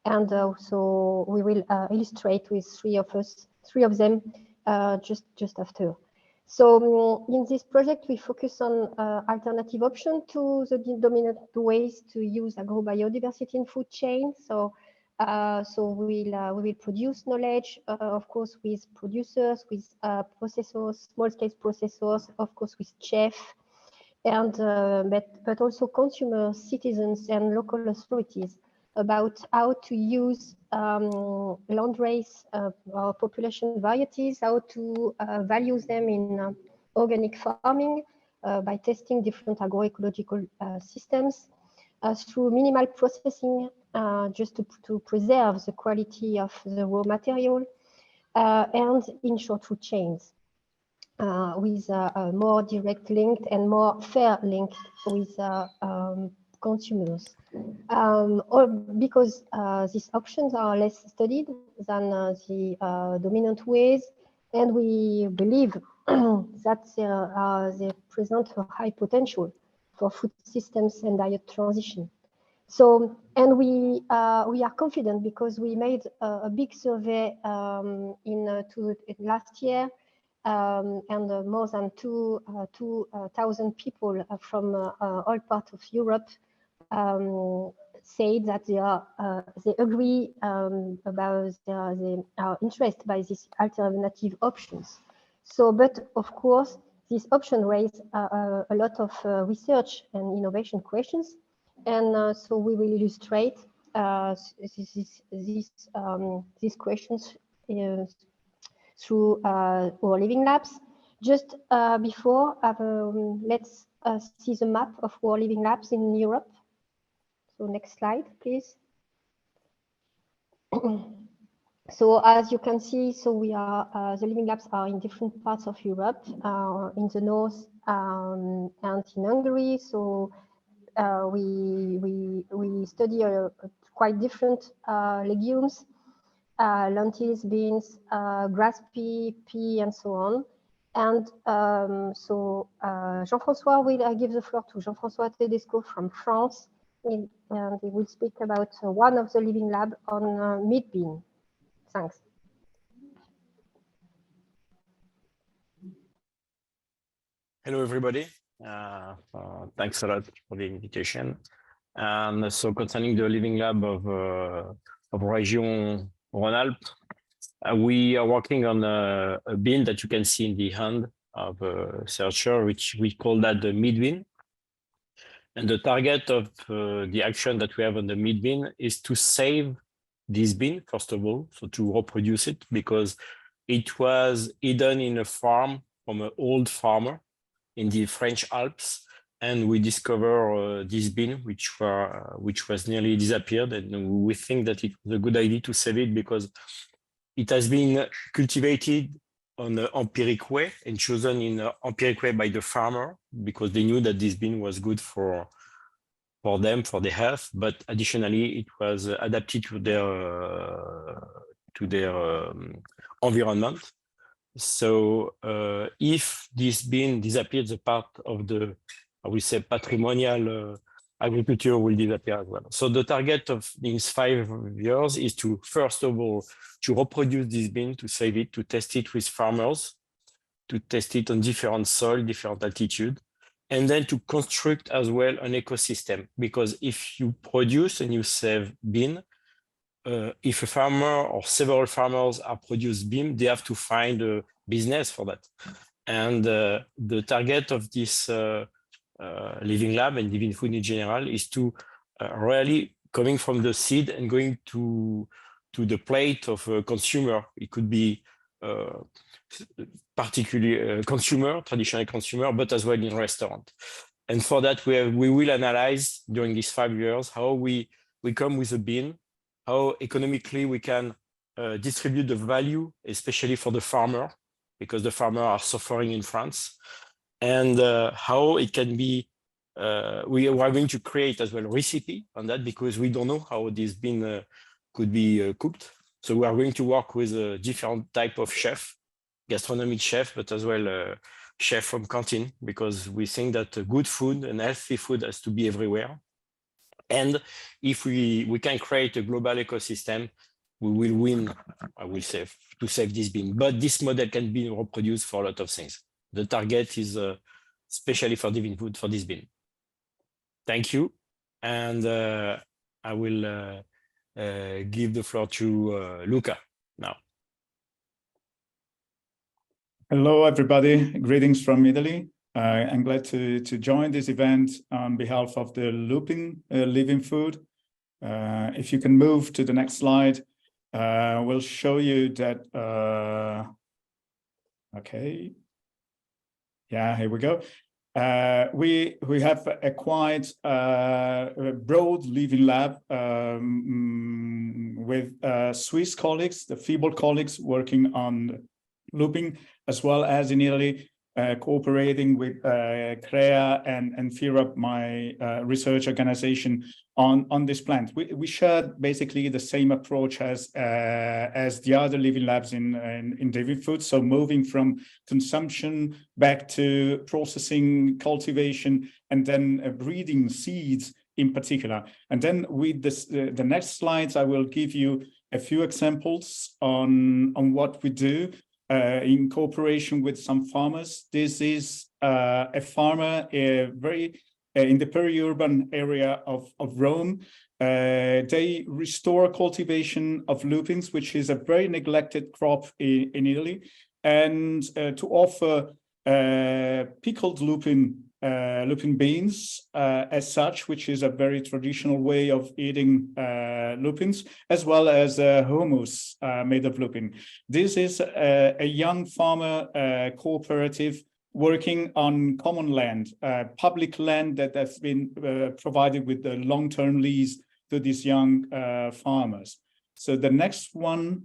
And so we will illustrate with 3 of them just after. So in this project, we focus on alternative options to the dominant ways to use agro-biodiversity in food chain. So we will produce knowledge, of course, with producers, with processors, small-scale processors, of course, with chefs, and but also consumers, citizens, and local authorities about how to use landrace or population varieties, how to value them in organic farming by testing different agroecological systems through minimal processing, just to preserve the quality of the raw material, and in short food chains with a more direct link and more fair link with consumers. Or because these options are less studied than the dominant ways, and we believe that they present a high potential for food systems and diet transition. So, and we are confident because we made a big survey last year, and more than 2,000 people from all parts of Europe say that they agree about they are interested by these alternative options. So, but of course, this option raise a lot of research and innovation questions, and so we will illustrate these questions through our living labs. Just before, let's see the map of our living labs in Europe. So next slide, please. So as you can see, so we are the living labs are in different parts of Europe, in the north and in Hungary. So we study quite different legumes, lentils, beans, grass pea, and so on. And so Jean-François will give the floor to Jean-François Tedesco from France, and he will speak about one of the living lab on meat bean. Thanks. Hello, everybody. Thanks a lot for the invitation. And so concerning the living lab of Region Rhône-Alpes, we are working on a bean that you can see in the hand of a searcher, which we call that the meat bean. And the target of the action that we have on the meat bean is to save this bean, first of all, so to reproduce it, because it was hidden in a farm from an old farmer in the French Alps, and we discover this bean, which was nearly disappeared, and we think that it was a good idea to save it because it has been cultivated on an empiric way and chosen in an empiric way by the farmer because they knew that this bean was good for them, for their health, but additionally it was adapted to their environment. So if this bean disappears, a part of the, I would say, patrimonial agriculture will disappear as well. So the target of these 5 years is to, first of all, to reproduce this bean, to save it, to test it with farmers, to test it on different soil, different altitude, and then to construct as well an ecosystem. Because if you produce and you save bean, if a farmer or several farmers are produce bean, they have to find a business for that. And the target of this Living Lab and DIVINFOOD in general is to really coming from the seed and going to the plate of a consumer. It could be particularly consumer, traditional consumer, but as well in restaurant. And for that, we will analyze during these 5 years how we come with a bean, how economically we can distribute the value, especially for the farmer, because the farmers are suffering in France, and how it can be, we are going to create as well a recipe on that because we don't know how this bean could be cooked. So we are going to work with a different type of chef, gastronomic chef, but as well chef from canteen, because we think that good food and healthy food has to be everywhere. And if we can create a global ecosystem, we will win, I will say, to save this bean. But this model can be reproduced for a lot of things. The target is especially for DIVINFOOD for this bean. Thank you. And I will give the floor to Luca now. Hello, everybody. Greetings from Italy. I'm glad to join this event on behalf of the Lupin Living Food. If you can move to the next slide, we'll show you that. Okay. Yeah, here we go. We have a quite broad living lab with Swiss colleagues, the feeble colleagues working on looping, as well as in Italy, cooperating with CREA and FIRAP, my research organization, on this plant. We shared basically the same approach as the other living labs in DIVINFOOD. So moving from consumption back to processing, cultivation, and then breeding seeds in particular. And then with this, the next slides, I will give you a few examples on what we do. In cooperation with some farmers. This is a farmer very in the peri-urban area of Rome. They restore cultivation of lupins, which is a very neglected crop in Italy, and to offer pickled lupin beans as such, which is a very traditional way of eating lupins, as well as hummus made of lupin. This is a young farmer cooperative working on common land, public land that has been provided with the long-term lease to these young farmers. So the next one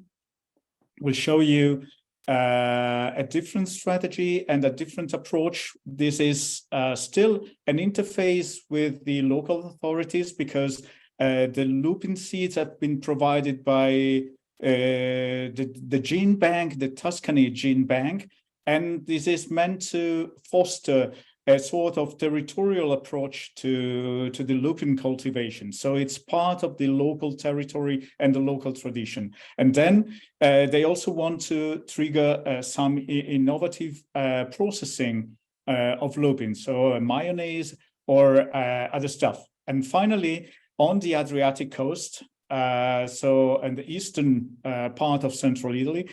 will show you a different strategy and a different approach. This is still an interface with the local authorities because the lupin seeds have been provided by the gene bank, the Tuscany gene bank, and this is meant to foster a sort of territorial approach to the lupin cultivation. So it's part of the local territory and the local tradition. And then they also want to trigger some innovative processing of lupin, so mayonnaise or other stuff. And finally, on the Adriatic coast, so in the eastern part of central Italy,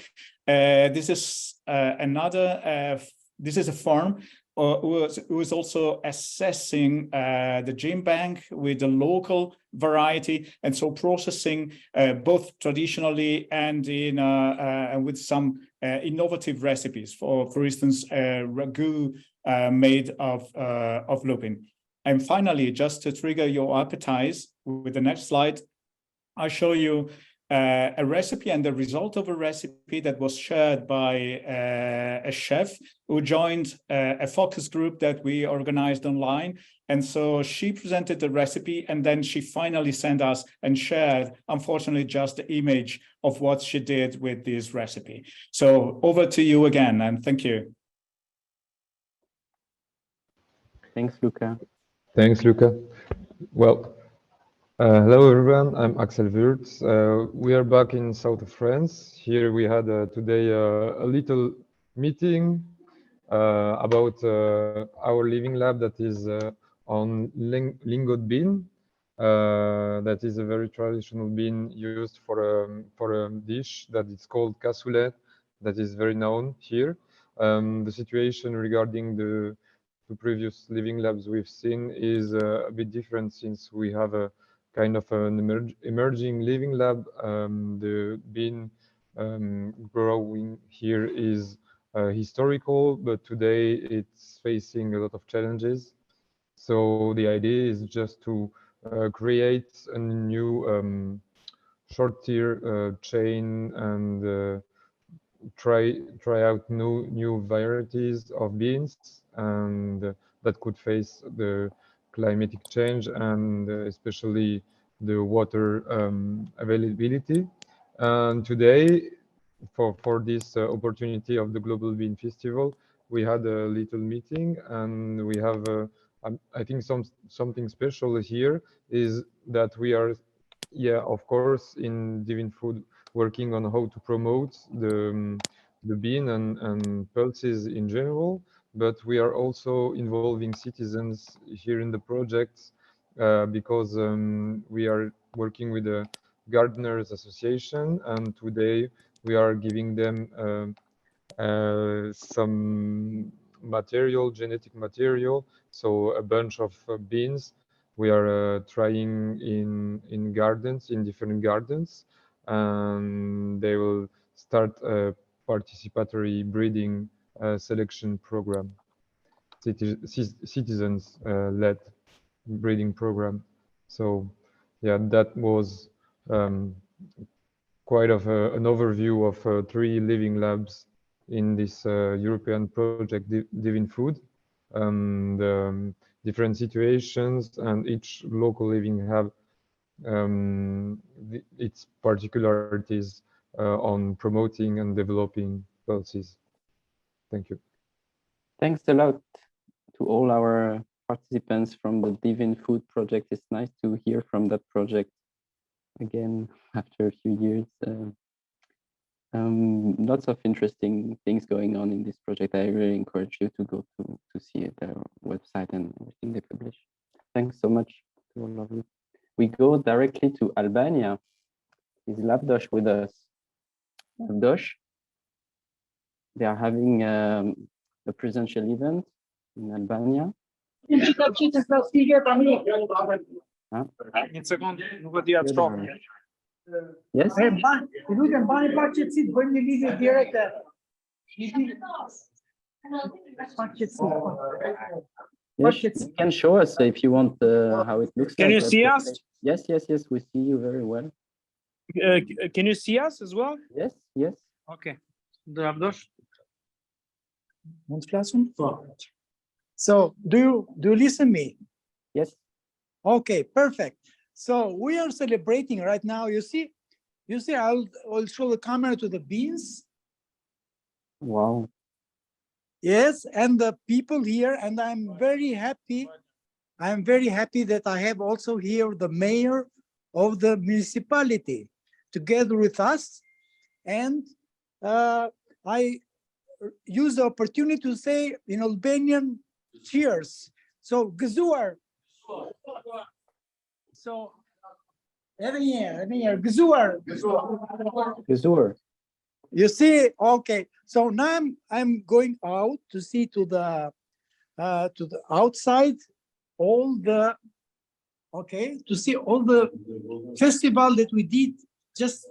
this is this is a farm who is also assessing the gene bank with the local variety, and so processing both traditionally and in with some innovative recipes. For instance, ragu made of lupin. And finally, just to trigger your appetite, with the next slide, I'll show you a recipe and the result of a recipe that was shared by a chef who joined a focus group that we organized online. And so she presented the recipe, and then she finally sent us and shared, unfortunately, just the image of what she did with this recipe. So over to you again, and thank you. Thanks, Luca. Thanks, Luca. Well, hello everyone, I'm Axel Wurtz. We are back in south of France. Here we had today a little meeting about our living lab that is on lingot bean. That is a very traditional bean used for a dish that is called cassoulet, that is very known here. The situation regarding the previous living labs we've seen is a bit different, since we have a kind of an emerging living lab. The bean growing here is historical, but today it's facing a lot of challenges. So the idea is just to create a new short-tier chain and try out new varieties of beans, and that could face the climatic change and especially the water availability. And today, for this opportunity of the Global Bean Festival, we had a little meeting, and we have I think something special here is that we are, yeah, of course, in DIVINFOOD working on how to promote the bean and pulses in general, but we are also involving citizens here in the project because we are working with the Gardeners Association, and today we are giving them some material, genetic material, so a bunch of beans. We are trying in gardens, in different gardens, and they will start a participatory breeding selection program, citizens-led breeding program. So yeah, that was quite of an overview of 3 living labs in this European project, DIVINFOOD, and different situations, and each local living have its particularities on promoting and developing pulses. Thank you. Thanks a lot to all our participants from the DIVINFOOD project. It's nice to hear from that project again after a few years. Lots of interesting things going on in this project. I really encourage you to go to see their website and everything they publish. Thanks so much to all of you. We go directly to Albania. Is Lavdosh with us? Lavdosh? They are having a presidential event in Albania. Huh? Yes. Yes, you can show us if you want how it looks. Can you see us? Yes, we see you very well. Can you see us as well? Yes. Okay. So do you listen me? Yes. Okay, perfect. So we are celebrating right now. You see, I'll show the camera to the beans. Wow. Yes, and the people here, and I'm very happy. I'm very happy that I have also here the mayor of the municipality together with us. And I use the opportunity to say in Albanian, cheers. So, gëzuar. So, every year, gëzuar. Gëzuar. You see, okay. So now I'm going out to see to the outside all the, okay, to see all the festival that we did, just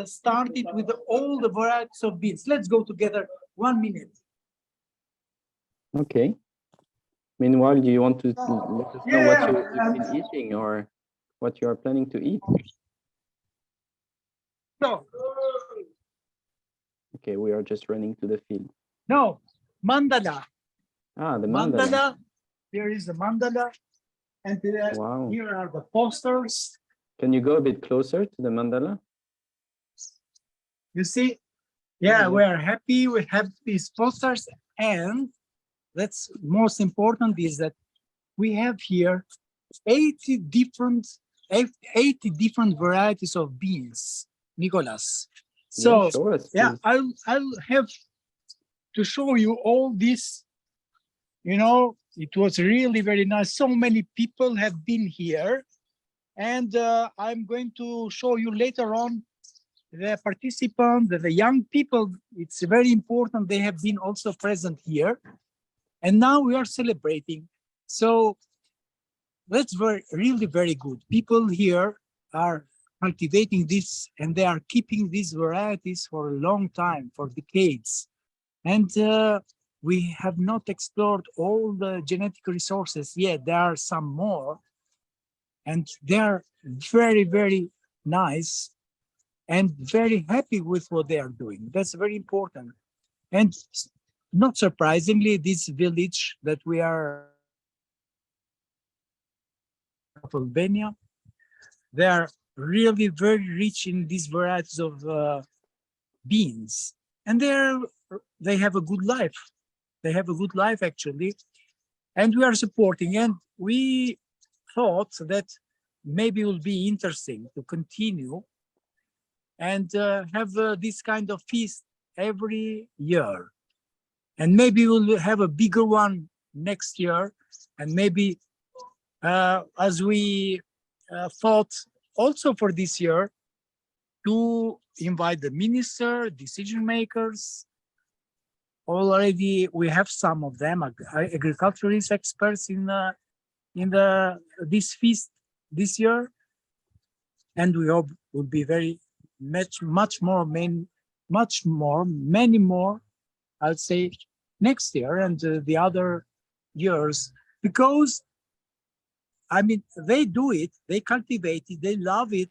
started with all the varieties of beans. Let's go together 1 minute. Okay. Meanwhile, do you want to let us know what you've been eating or what you are planning to eat? No. Okay, we are just running to the field. No, mandala. Ah, the mandala. Mandala. Here is the mandala. And Wow. here are the posters. Can you go a bit closer to the mandala? You see? Yeah, we are happy. We have these posters. And that's most important is that we have here 80 different varieties of beans, Nicolas. So yeah, I'll have to show you all this. You know, it was really very nice. So many people have been here, and I'm going to show you later on the participants, the young people. It's very important. They have been also present here, and now we are celebrating. So that's really very good. People here are cultivating this, and they are keeping these varieties for a long time, for decades. And we have not explored all the genetic resources yet. There are some more, and they are very, very nice and very happy with what they are doing. That's very important. And not surprisingly, this village that we are of Albania, they are really very rich in these varieties of beans, and they have a good life. They have a good life actually, and we are supporting. And we thought that maybe it will be interesting to continue and have this kind of feast every year, and maybe we'll have a bigger one next year, and maybe as we thought also for this year to invite the minister, decision makers. Already we have some of them, agriculturalist experts in this feast this year, and we hope will be very many more, I'd say, next year and the other years, because I mean, they do it, they cultivate it, they love it.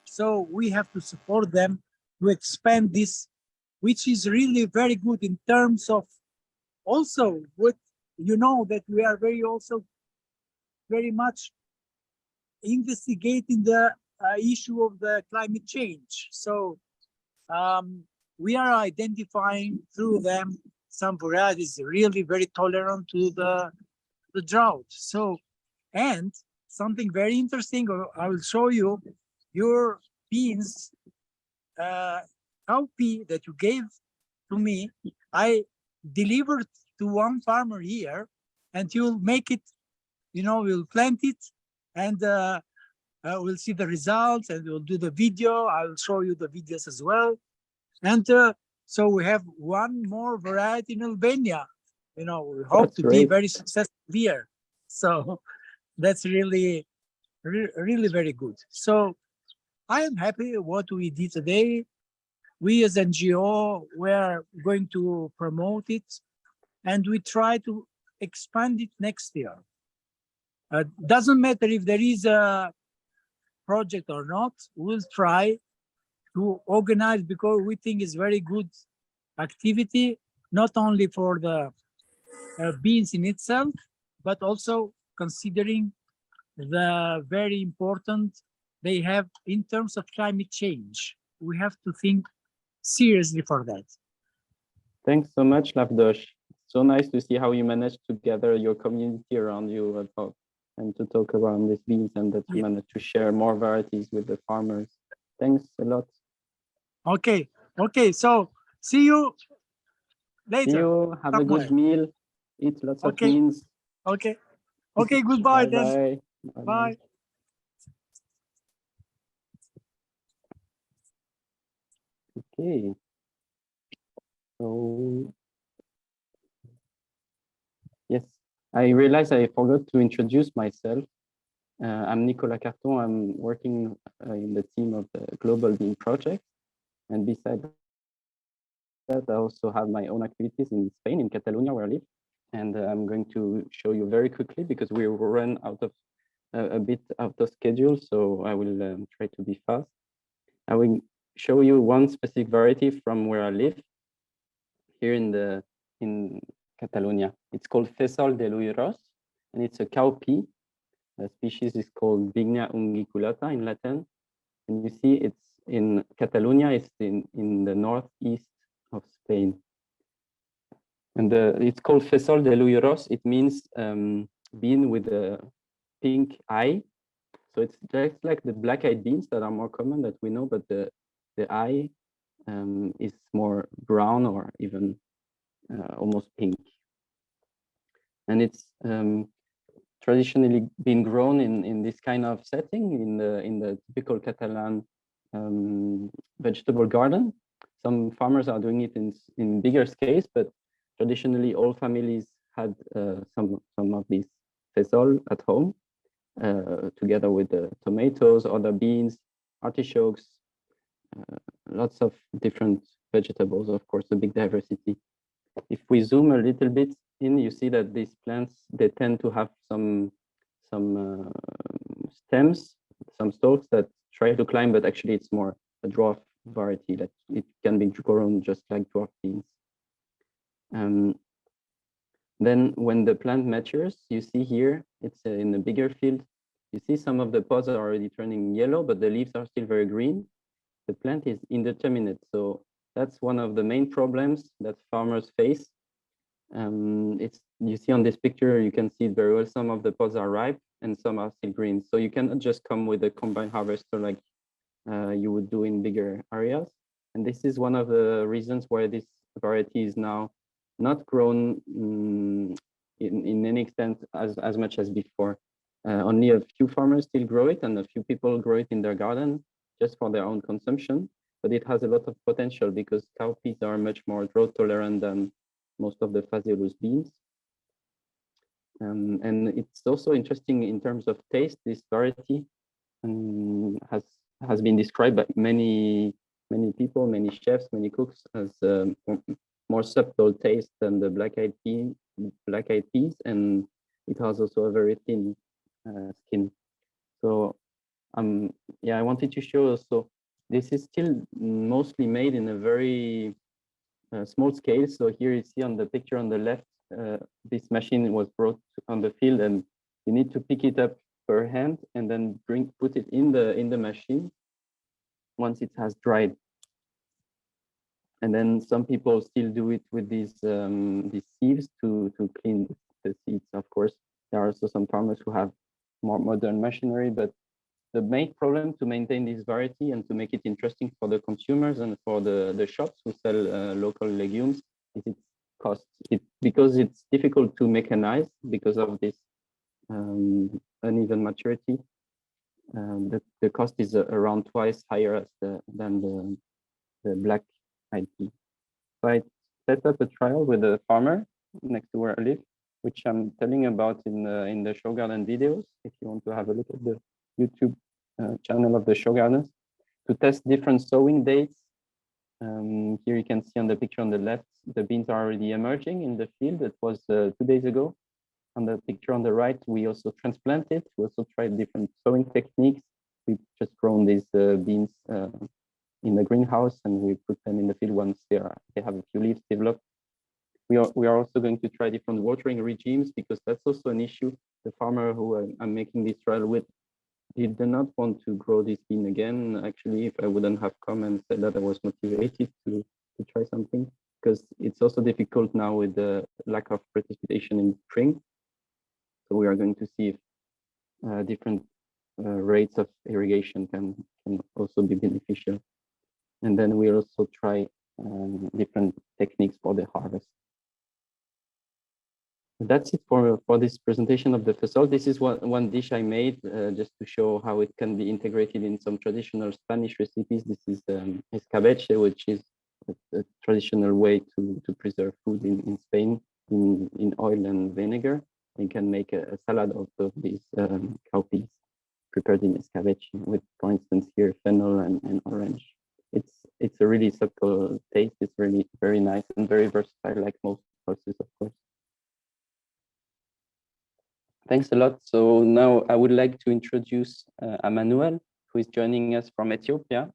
So we have to support them to expand this, which is really very good in terms of also what, you know, that we are very much investigating the issue of the climate change. So we are identifying through them some varieties really very tolerant to the drought. So, and something very interesting, I will show you, your beans, cowpea that you gave to me, I delivered to one farmer here, and he'll make it, you know, we'll plant it, and we'll see the results, and we'll do the video. I'll show you the videos as well. And so we have one more variety in Albania. You know, we hope to be very successful here. So that's really very good. So I am happy what we did today. We as NGO, we're going to promote it, and we try to expand it next year. Doesn't matter if there is a project or not, we'll try to organize, because we think it's very good activity, not only for the beans in itself, but also considering the very important they have in terms of climate change. We have to think seriously for that. Thanks so much, Lavdosh. So nice to see how you managed to gather your community around you and to talk around these beans, and that you managed to share more varieties with the farmers. Thanks a lot. Okay, so see you later. See you, have a good meal, eat lots of beans. Okay, goodbye then. Bye. Bye. Okay, so yes, I realized I forgot to introduce myself. I'm Nicolas Carton. I'm working in the team of the Global Bean Project, and besides that, I also have my own activities in Spain, in Catalonia, where I live. And I'm going to show you very quickly because we run out of a bit out of schedule, so I will try to be fast. I will show you one specific variety from where I live here in Catalonia. It's called Fesol de l'Uiros, and it's a cowpea. The species is called Vigna unguiculata in Latin. And you see it's in Catalonia, it's in the northeast of Spain. And it's called Fesol de l'Uiros. It means bean with a pink eye. So it's just like the black-eyed beans that are more common that we know, but the eye is more brown or even almost pink. And it's traditionally been grown in this kind of setting in the typical Catalan vegetable garden. Some farmers are doing it in bigger scales, but traditionally all families had some of these fesol at home, together with the tomatoes, other beans, artichokes, lots of different vegetables, of course, a big diversity. If we zoom a little bit in, you see that these plants, they tend to have some stems, some stalks that try to climb, but actually it's more a dwarf variety that it can be grown just like dwarf beans. Then when the plant matures, you see here, it's in a bigger field. You see some of the pods are already turning yellow, but the leaves are still very green. The plant is indeterminate. So that's one of the main problems that farmers face. You see on this picture, you can see it very well. Some of the pods are ripe and some are still green. So you cannot just come with a combine harvester like you would do in bigger areas. And this is one of the reasons why this variety is now not grown in any extent as much as before. Only a few farmers still grow it, and a few people grow it in their garden just for their own consumption. But it has a lot of potential because cowpeas are much more drought tolerant than most of the Phaseolus beans. And it's also interesting in terms of taste. This variety has been described by many people, many chefs, many cooks as more subtle taste than the black-eyed peas, and it has also a very thin skin. So yeah, I wanted to show also this is still mostly made in a very small scale. So here you see on the picture on the left, this machine was brought on the field, and you need to pick it up per hand and then put it in the machine once it has dried. And then some people still do it with these sieves to clean the seeds. Of course, there are also some farmers who have more modern machinery, but the main problem to maintain this variety and to make it interesting for the consumers and for the shops who sell local legumes is its cost. Because it's difficult to mechanize because of this uneven maturity. The cost is around twice higher than the black-eyed pea. So I set up a trial with a farmer next to where I live, which I'm telling about in the show garden videos. If you want to have a look at the YouTube channel of the show gardens, to test different sowing dates. Here you can see on the picture on the left, the beans are already emerging in the field. It was 2 days ago. On the picture on the right, we also transplanted. We also tried different sowing techniques. We've just grown these beans in the greenhouse, and we put them in the field once they have a few leaves developed. We are also going to try different watering regimes because that's also an issue. The farmer who I'm making this trial with, he did not want to grow this bean again. Actually, if I wouldn't have come and said that I was motivated to try something, because it's also difficult now with the lack of precipitation in spring. So we are going to see if different rates of irrigation can also be beneficial. And then we'll also try different techniques for the harvest. That's it for this presentation of the fesol. This is one dish I made just to show how it can be integrated in some traditional Spanish recipes. This is escabeche, which is a traditional way to preserve food in Spain in oil and vinegar. You can make a salad out of these cowpeas prepared in escabeche with, for instance, here fennel and orange. It's a really subtle taste. It's really very nice and very versatile, like most sauces, of course. Thanks a lot. So now I would like to introduce Emmanuel, who is joining us from Ethiopia.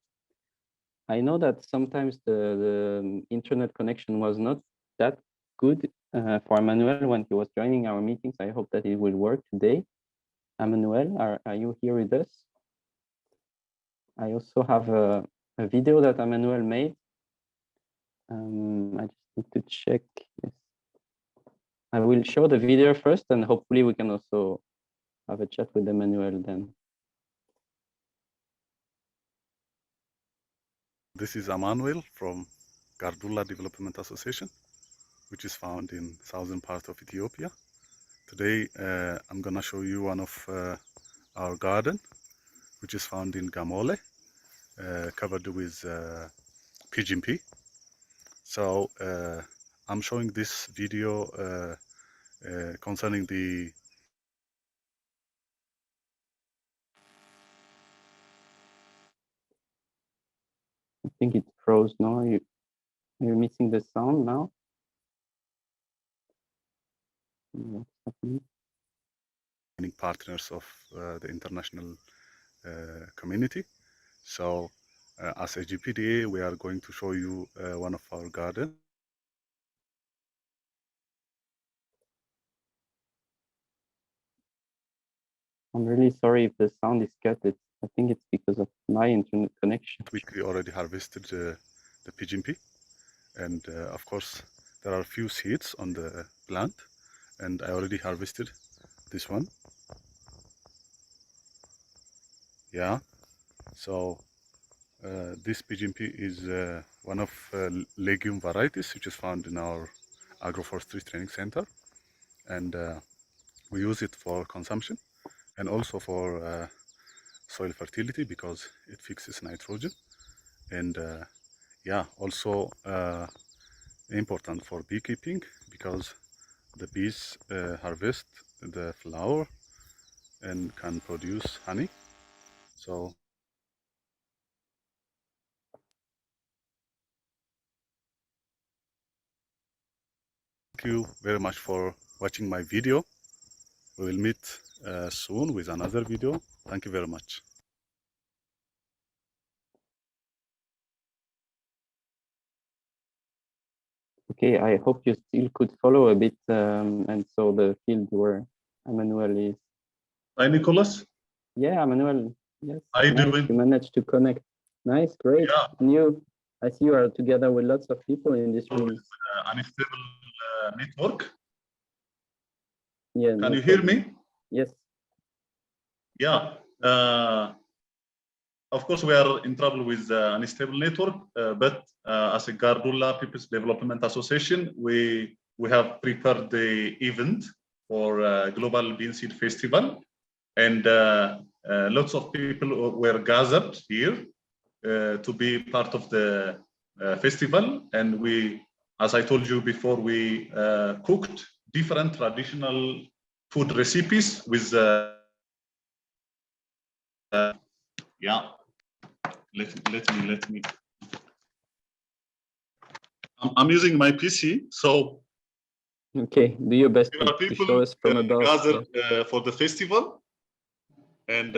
I know that sometimes the internet connection was not that good for Emmanuel when he was joining our meetings. I hope that it will work today. Emmanuel, are you here with us? I also have a video that Emmanuel made. I just need to check. Yes. I will show the video first, and hopefully we can also have a chat with Emmanuel then. This is Emmanuel from Gardulla Development Association, which is found in southern part of Ethiopia. Today, I'm gonna show you one of our garden, which is found in Gamole, covered with PGMP. So I'm showing this video concerning the I think it froze now. You're missing the sound now. What's happening? Partners of the international community. So as a GPDA, we are going to show you one of our garden. I'm really sorry if the sound is cut. I think it's because of my internet connection. We already harvested the PGMP, and of course there are a few seeds on the plant, and I already harvested this one. Yeah, so this PGMP is one of legume varieties which is found in our agroforestry training center, and we use it for consumption and also for soil fertility because it fixes nitrogen, and yeah, also important for beekeeping because the bees harvest the flower and can produce honey. So thank you very much for watching my video. We will meet soon with another video. Thank you very much. Okay, I hope you still could follow a bit and so the field where Emmanuel is. Hi, Nicolas. Yeah, Emmanuel. Yes. How you doing? You managed to connect. Nice, great. Yeah. And I see you are together with lots of people in this room. Unstable network. Yeah. Can you hear me? Yes. Yeah. Of course, we are in trouble with unstable network, but as a Gardulla People's Development Association, we have prepared the event for Global Bean Seed Festival, and lots of people were gathered here to be part of the festival. And we, as I told you before, we cooked different traditional food recipes with yeah. Let me. I'm using my PC, so. Okay, do your best to show us from above. Gathered for the festival, and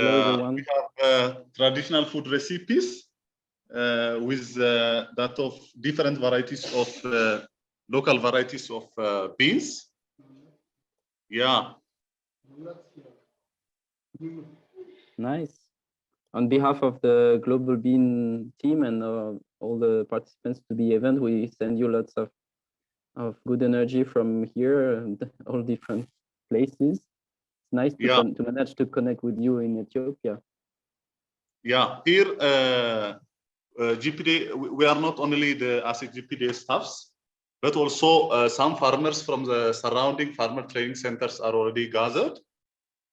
we have traditional food recipes with that of different varieties of local varieties of beans. Yeah. Nice. On behalf of the Global Bean team and all the participants to the event, we send you lots of good energy from here and all different places. It's nice to manage to connect with you in Ethiopia. Yeah, here GPD, we are not only the ASIC GPD staffs, but also some farmers from the surrounding farmer training centers are already gathered.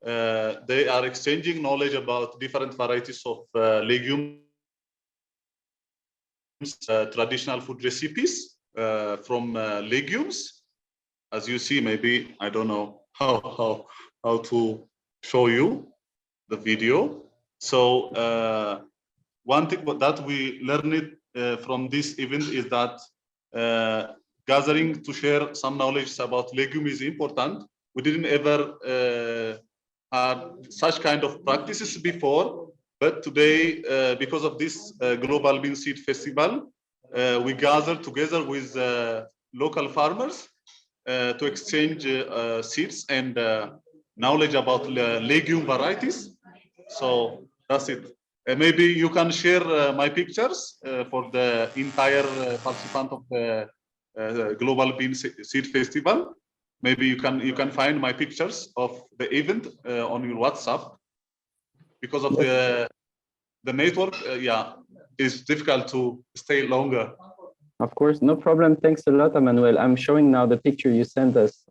They are exchanging knowledge about different varieties of legumes, traditional food recipes from legumes. As you see, maybe I don't know how to show you the video. So one thing that we learned from this event is that gathering to share some knowledge about legume is important, we didn't ever had such kind of practices before. But today, because of this Global Bean Seed Festival, we gathered together with local farmers to exchange seeds and knowledge about legume varieties. So that's it. Maybe you can share my pictures for the entire participant of the Global Bean Seed Festival. Maybe you can find my pictures of the event on your WhatsApp. Because of the network, yeah, it's difficult to stay longer. Of course, no problem. Thanks a lot, Emmanuel. I'm showing now the picture you sent us,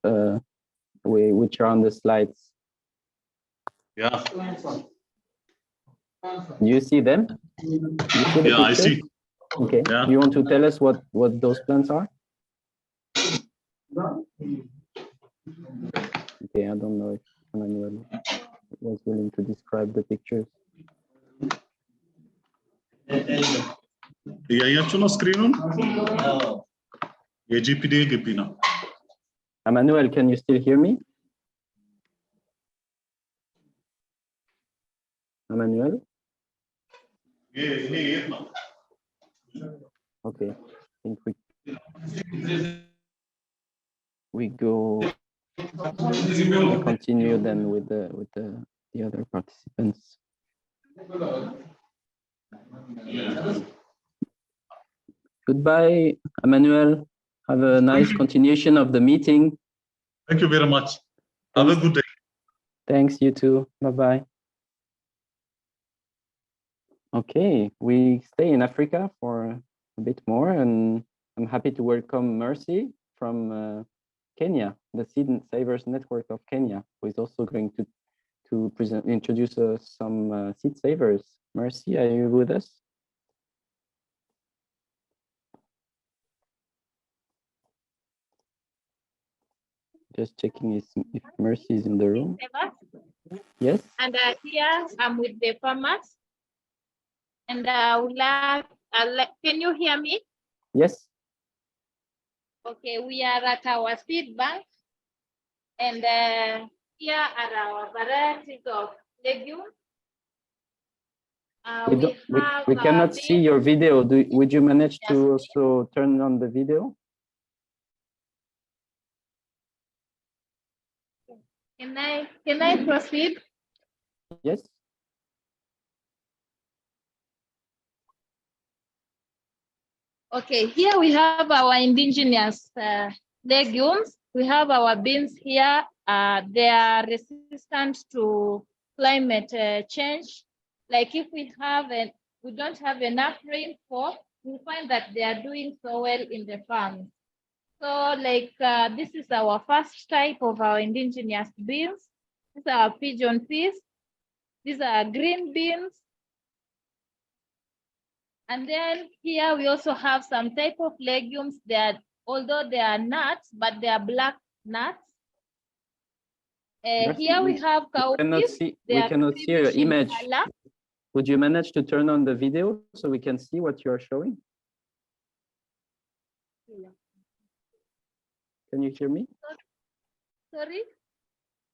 which are on the slides. Yeah. Do you see them? You see the I see. Okay. Yeah. You want to tell us what those plants are? Okay, I don't know if Emmanuel was willing to describe the pictures. እያያችሁ ነው ስክሪኑን? የጂፒዲ ግቢ ነው። Emmanuel, can you still hear me? Emmanuel? Okay, I think we continue then with the other participants. Goodbye, Emmanuel. Have a nice continuation of the meeting. Thank you very much. Have a good day. Thanks, you too. Bye-bye. Okay, we stay in Africa for a bit more, and I'm happy to welcome Mercy from Kenya, the Seed Savers Network of Kenya, who is also going to introduce some seed savers. Mercy, are you with us? Just checking if Mercy is in the room. Yes. And here I'm with the farmers. And can you hear me? Yes. Okay, we are at our seed bank. And here are our varieties of legumes. We cannot see your video. Would you manage to also turn on the video? Can I proceed? Yes. Okay, here we have our indigenous legumes. We have our beans here. They are resistant to climate change. Like if we don't have enough rainfall, we find that they are doing so well in the farms. So like this is our first type of our indigenous beans. These are our pigeon peas. These are green beans. And then here we also have some type of legumes that, although they are nuts, but they are black nuts. Here we have cowpeas. We cannot see your image. Would you manage to turn on the video so we can see what you are showing? Can you hear me? Sorry?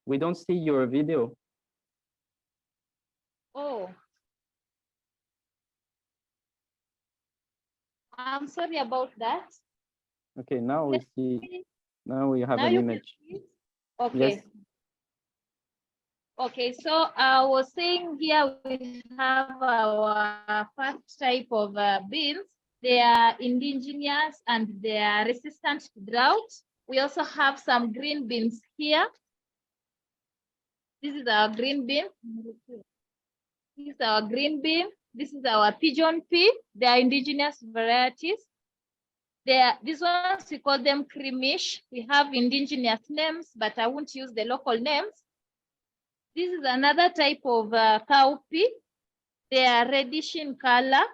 We don't see your video. Oh. I'm sorry about that. Okay, now we see. Now we have an image. Okay. Yes. Okay, so I was saying here we have our first type of beans. They are indigenous and they are resistant to drought. We also have some green beans here. This is our green bean. This is our green bean. This is our pigeon pea. They are indigenous varieties. These ones, we call them creamish. We have indigenous names, but I won't use the local names. This is another type of cowpea. They are reddish in color.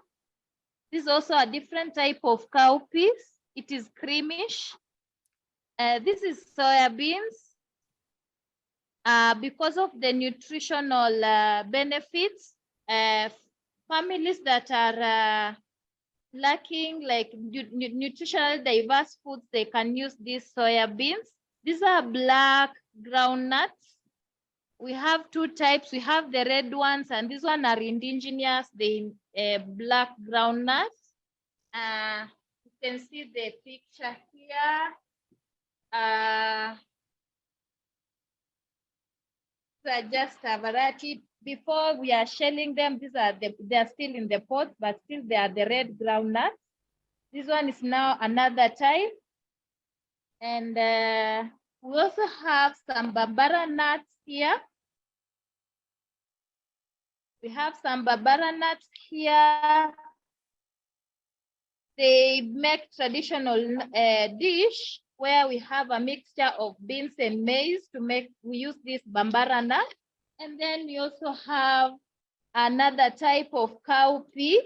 This is also a different type of cowpeas. It is creamish. This is soya beans. Because of the nutritional benefits, families that are lacking like nutritional diverse foods, they can use these soya beans. These are black groundnuts. We have two types. We have the red ones, and these one are indigenous, the black groundnuts. You can see the picture here. These are just a variety. Before we are shelling them, they are still in the pot, but still they are the red groundnuts. This one is now another type. And we also have some Bambara nuts here. We have some Bambara nuts here. They make traditional dish where we have a mixture of beans and maize to make, we use this Bambara nut. And then we also have another type of cowpea.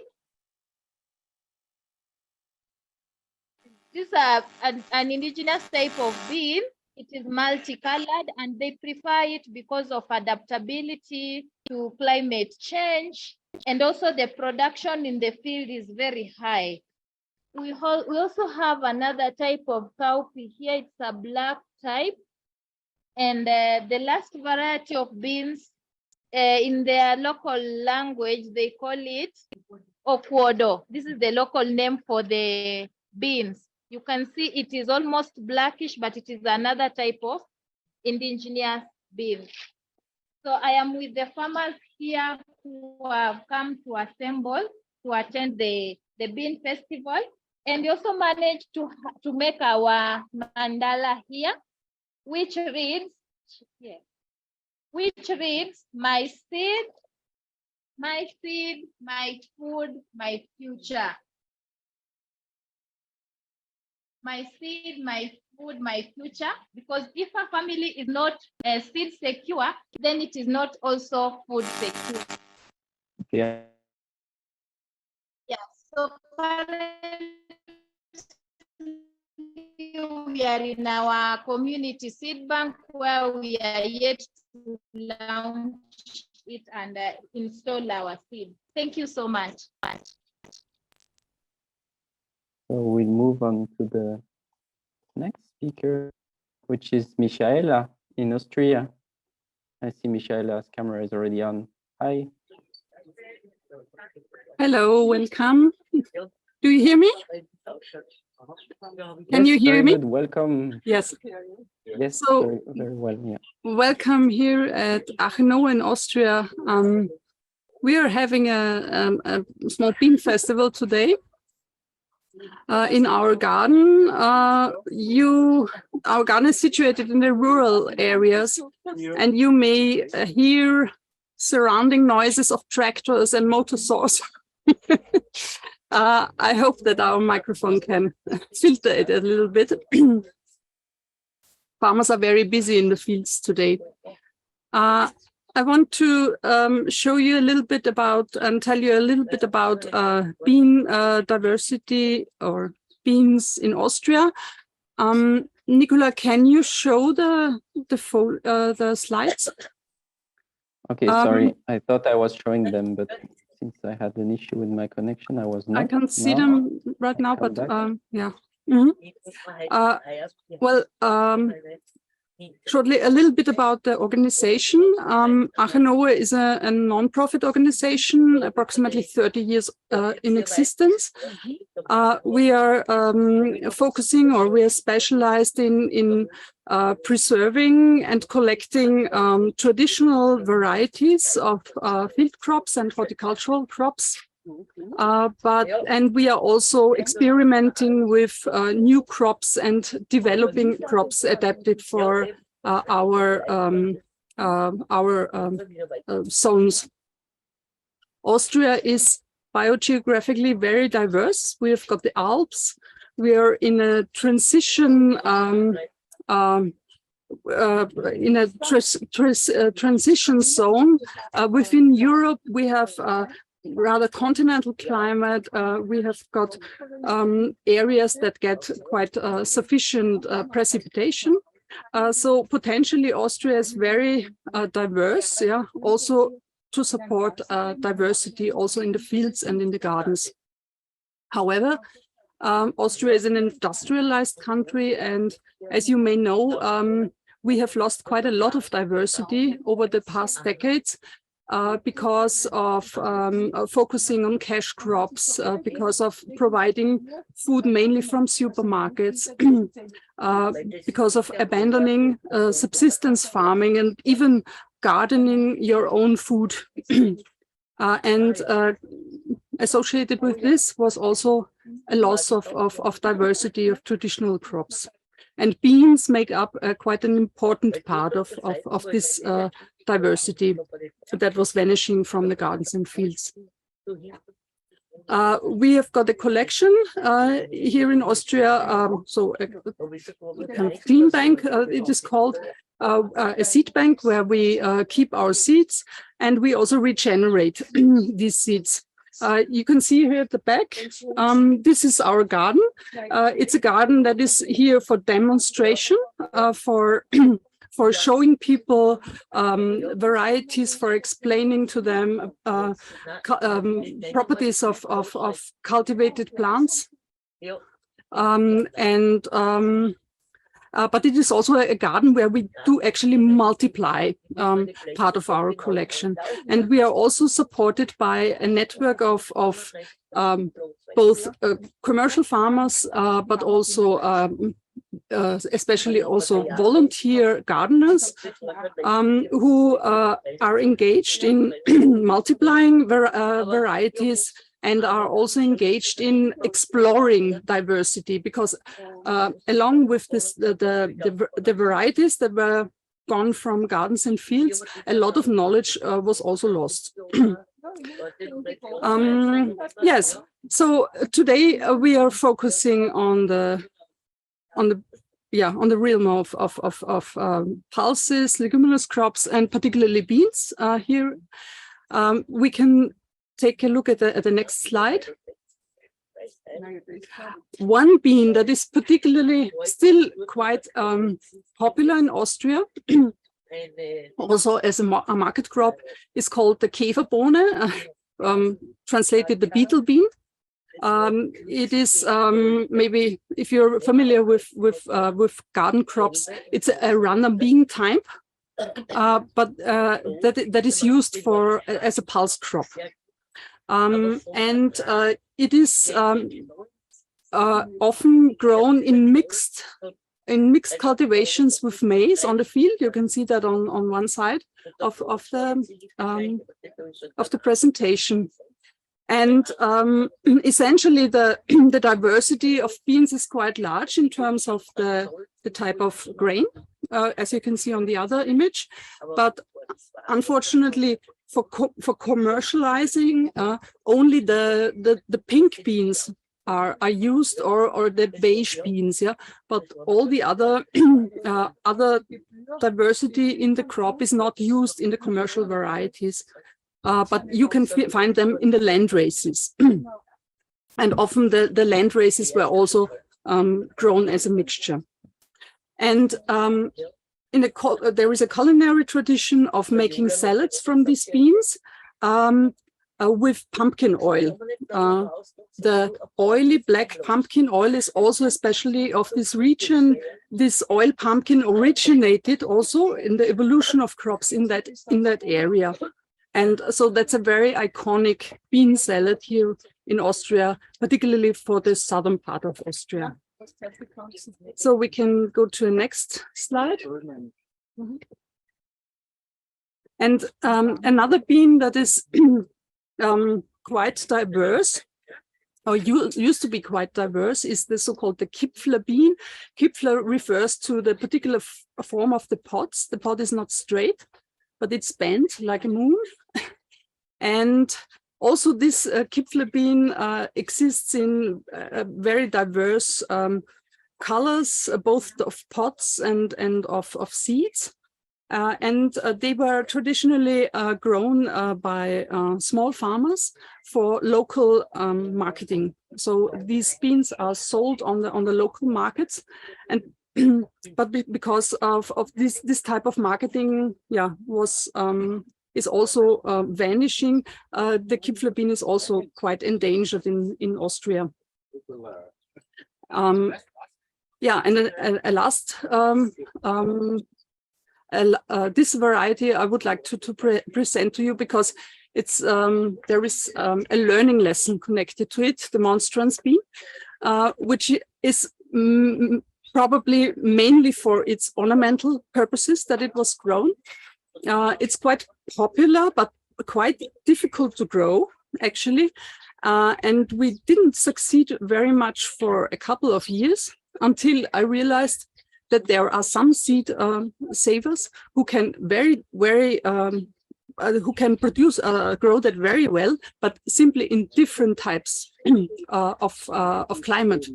These are an indigenous type of bean. It is multicolored and they prefer it because of adaptability to climate change. And also the production in the field is very high. We also have another type of cowpea here. It's a black type. And the last variety of beans, in their local language, they call it okwodo. This is the local name for the beans. You can see it is almost blackish, but it is another type of indigenous bean. So I am with the farmers here who have come to assemble to attend the bean festival. And we also managed to make our mandala here, which reads, my seed, my food, my future. My seed, my food, my future. Because if a family is not seed secure, then it is not also food secure. Yeah. Yeah. So we are in our community seed bank where we are yet to launch it and install our seed. Thank you so much. So we'll move on to the next speaker, which is Michaela in Austria. I see Michaela's camera is already on. Hi. Hello, welcome. Do you hear me? Can you hear me? Good. Welcome. Yes. Yes, so, very well. Yeah. Welcome here at Achenow in Austria. We are having a small bean festival today. In our garden, our garden is situated in the rural areas, and you may hear surrounding noises of tractors and motor saws. I hope that our microphone can filter it a little bit. Farmers are very busy in the fields today. I want to show you a little bit about and tell you a little bit about bean diversity or beans in Austria. Nicolas, can you show the slides? Okay, sorry. I thought I was showing them, but since I had an issue with my connection, I was not. I can see them right now, but yeah. Mm-hmm. Shortly, a little bit about the organization. Achenow is a non-profit organization, approximately 30 years in existence. We are focusing, or we are specialized in preserving and collecting traditional varieties of field crops and horticultural crops. And we are also experimenting with new crops and developing crops adapted for our zones. Austria is biogeographically very diverse. We have got the Alps. We are in a transition transition zone. Within Europe, we have rather continental climate. We have got areas that get quite sufficient precipitation. So potentially Austria is very diverse, yeah, also to support diversity also in the fields and in the gardens. However, Austria is an industrialized country, and as you may know, we have lost quite a lot of diversity over the past decades because of focusing on cash crops, because of providing food mainly from supermarkets, because of abandoning subsistence farming and even gardening your own food. Associated with this was also a loss of diversity of traditional crops. And beans make up quite an important part of this diversity that was vanishing from the gardens and fields. We have got a collection here in Austria, so a kind of clean bank, it is called, a seed bank where we keep our seeds, and we also regenerate these seeds. You can see here at the back, this is our garden. It's a garden that is here for demonstration, for showing people varieties, for explaining to them properties of cultivated plants. But it is also a garden where we do actually multiply part of our collection. And we are also supported by a network of both commercial farmers, but also especially also volunteer gardeners who are engaged in multiplying varieties and are also engaged in exploring diversity, because along with this, the varieties that were gone from gardens and fields, a lot of knowledge was also lost. Yes, so today we are focusing on the realm of pulses, leguminous crops, and particularly beans. Here we can take a look at the next slide. One bean that is particularly still quite popular in Austria, also as a market crop, is called the Käferbohne, translated the beetle bean. It is maybe, if you're familiar with garden crops, it's a runner bean type, but that is used as a pulse crop. It is often grown in mixed cultivations with maize on the field. You can see that on one side of the presentation. And essentially the diversity of beans is quite large in terms of the type of grain, as you can see on the other image. But unfortunately, for commercializing, only the pink beans are used, or the beige beans, yeah. But all the other other diversity in the crop is not used in the commercial varieties. But you can find them in the land races. And often the land races were also grown as a mixture. And there is a culinary tradition of making salads from these beans with pumpkin oil. The oily black pumpkin oil is also especially of this region. This oil pumpkin originated also in the evolution of crops in that area. And so that's a very iconic bean salad here in Austria, particularly for the southern part of Austria. So we can go to the next slide. And another bean that is quite diverse, or used to be quite diverse, is the so-called the Kipfler bean. Kipfler refers to the particular form of the pods. The pod is not straight, but it's bent like a moon. And also this Kipfler bean exists in very diverse colors, both of pods and of seeds. And they were traditionally grown by small farmers for local marketing. So these beans are sold on the local markets, and but because of this type of marketing, yeah, is also vanishing. The Kipfler bean is also quite endangered in Austria. Yeah, and a last this variety I would like to present to you because it's there is a learning lesson connected to it, the monstrance bean, which is probably mainly for its ornamental purposes that it was grown. It's quite popular, but quite difficult to grow, actually. And we didn't succeed very much for a couple of years until I realized that there are some seed savers who can who can produce, grow that very well, but simply in different types of climate.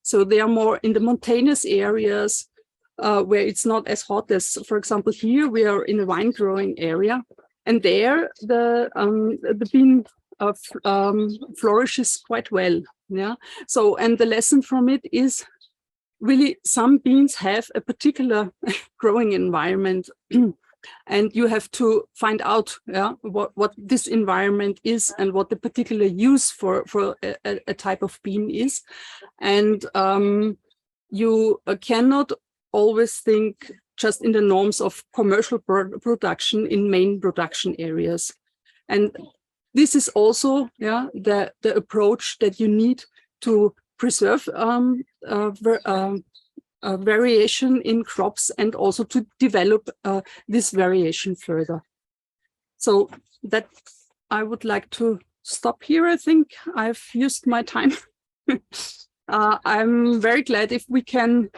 So they are more in the mountainous areas where it's not as hot as, for example, here we are in a wine growing area, and there the bean flourishes quite well. Yeah. So, and the lesson from it is really some beans have a particular growing environment. And you have to find out what this environment is and what the particular use for a type of bean is. And you cannot always think just in the norms of commercial production in main production areas. And this is also the approach that you need to preserve variation in crops and also to develop this variation further. So that I would like to stop here. I think I've used my time. I'm very glad if we can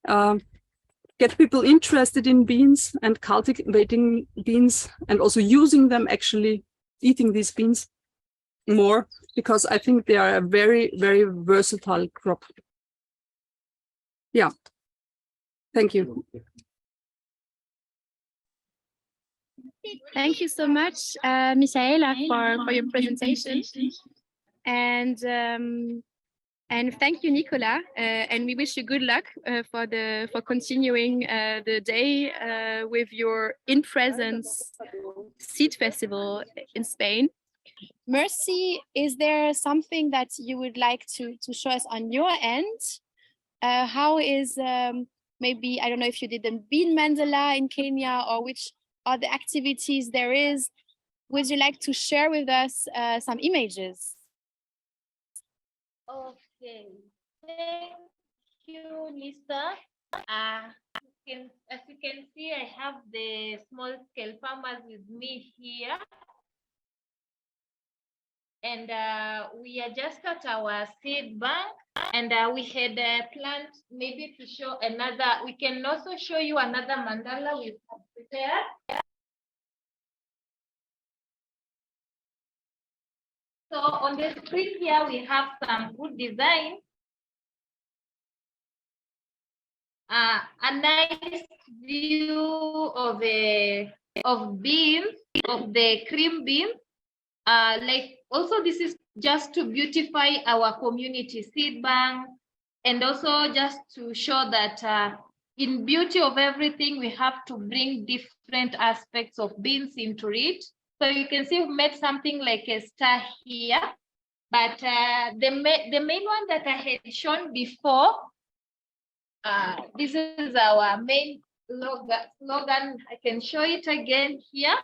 get people interested in beans and cultivating beans and also using them, actually eating these beans more, because I think they are a very, very versatile crop. Yeah, thank you. Thank you so much, Michaela, for your presentation. And thank you, Nicolas. And we wish you good luck for continuing the day with your in presence seed festival in Spain. Mercy, is there something that you would like to show us on your end? How is maybe, I don't know if you did the bean mandala in Kenya or which other activities there is. Would you like to share with us some images? Okay, thank you, Lisa. As you can see, I have the small scale farmers with me here. And we are just at our seed bank, and we had planned maybe to show another. We can also show you another mandala we have prepared. So on the screen here, we have some good design. A nice view of beans, of the cream beans. Like also this is just to beautify our community seed bank, and also just to show that in beauty of everything, we have to bring different aspects of beans into it. So you can see we've made something like a star here, but the main one that I had shown before, this is our main slogan. I can show it again here.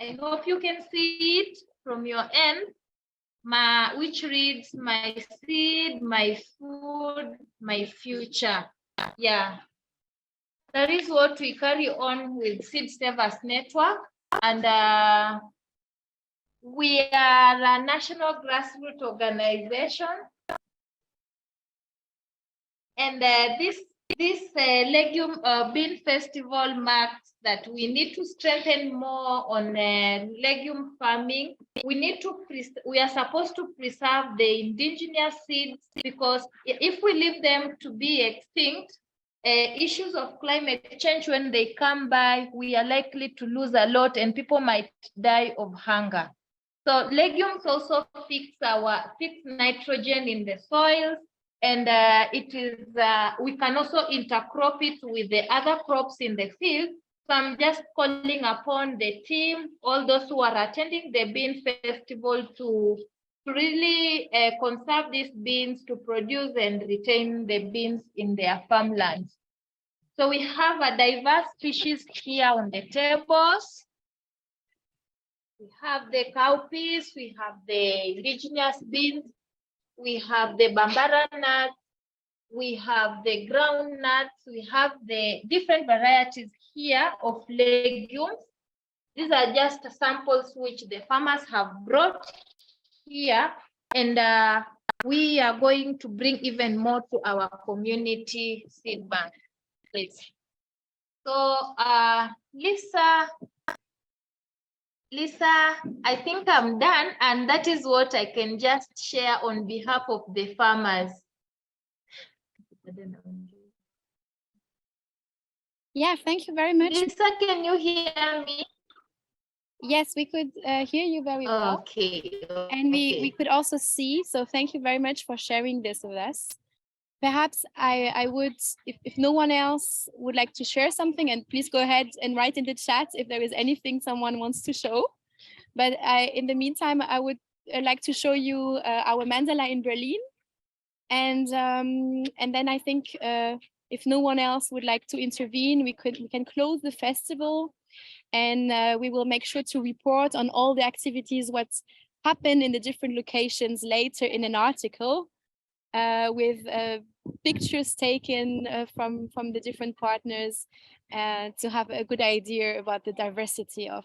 I hope you can see it from your end, which reads, my seed, my food, my future. Yeah, that is what we carry on with Seed Savers Network. And we are a national grassroots organization. And this legume bean festival marks that we need to strengthen more on legume farming. We are supposed to preserve the indigenous seeds, because if we leave them to be extinct, issues of climate change, when they come by, we are likely to lose a lot and people might die of hunger. So legumes also fix nitrogen in the soils. And we can also intercrop it with the other crops in the field. So I'm just calling upon the team, all those who are attending the bean festival, to really conserve these beans, to produce and retain the beans in their farmlands. So we have a diverse species here on the tables. We have the cowpeas, we have the indigenous beans, we have the bambara nuts, we have the groundnuts, we have the different varieties here of legumes. These are just samples which the farmers have brought here, and we are going to bring even more to our community seed bank. Please. So Lisa, I think I'm done, and that is what I can just share on behalf of the farmers. Yeah, thank you very much. Lisa, can you hear me? Yes, we could hear you very well. Okay. And we could also see, so thank you very much for sharing this with us. Perhaps I would, if no one else would like to share something, and please go ahead and write in the chat if there is anything someone wants to show. But in the meantime, I would like to show you our mandala in Berlin. And then I think if no one else would like to intervene, we can close the festival, and we will make sure to report on all the activities, what's happened in the different locations later in an article with pictures taken from the different partners to have a good idea about the diversity of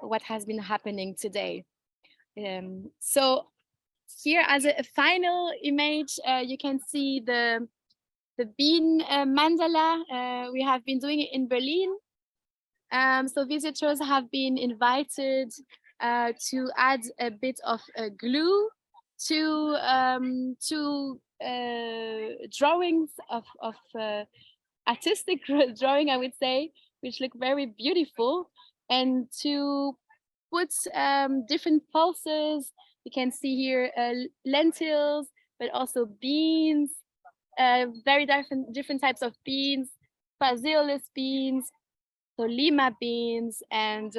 what has been happening today. So here as a final image, you can see the bean mandala. We have been doing it in Berlin. So visitors have been invited to add a bit of glue to drawings of artistic drawing, I would say, which look very beautiful, and to put different pulses. You can see here lentils, but also beans, very different types of beans, phaseolus beans, so lima beans, and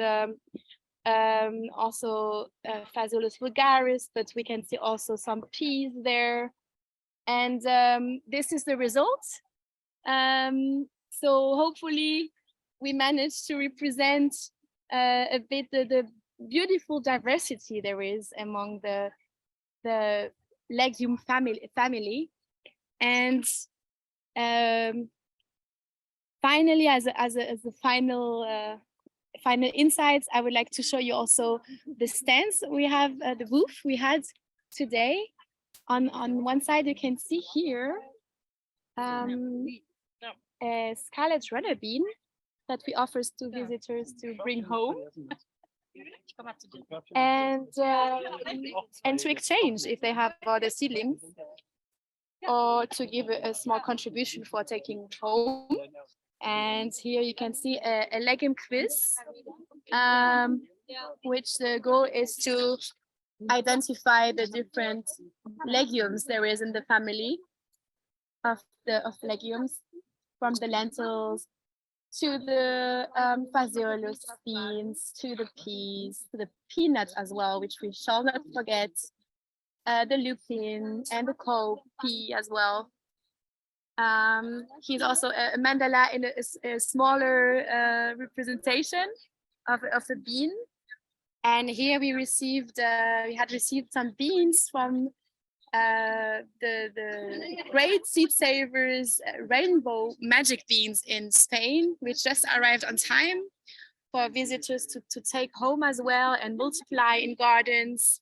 also Phaseolus vulgaris, but we can see also some peas there. And this is the result. So hopefully we managed to represent a bit the beautiful diversity there is among the legume family. And finally, as a final insights, I would like to show you also the stands we have, the booth we had today. On one side, you can see here a scarlet runner bean that we offer to visitors to bring home and to exchange if they have other seedlings, or to give a small contribution for taking home. And here you can see a legume quiz, which the goal is to identify the different legumes there is in the family of legumes, from the lentils to the phaseolus beans, to the peas, to the peanuts as well, which we shall not forget, the lupin and the cowpea as well. He's also a mandala in a smaller representation of the bean. And here we had received some beans from the great seed savers rainbow magic beans in Spain, which just arrived on time for visitors to take home as well and multiply in gardens.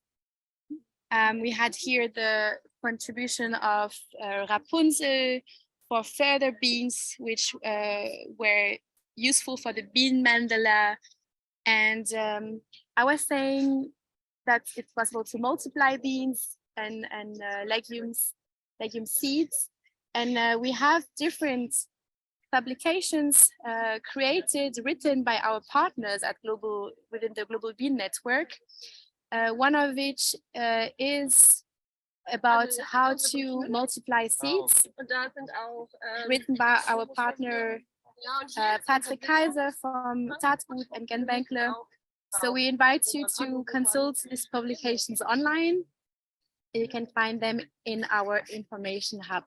We had here the contribution of Rapunzel for further beans, which were useful for the bean mandala. And I was saying that it's possible to multiply beans and legume seeds. And we have different publications written by our partners at within the Global Bean Network. One of which is about how to multiply seeds, written by our partner Patrick Kaiser from Taatgut and Genbankler. So we invite you to consult these publications online. You can find them in our information hub,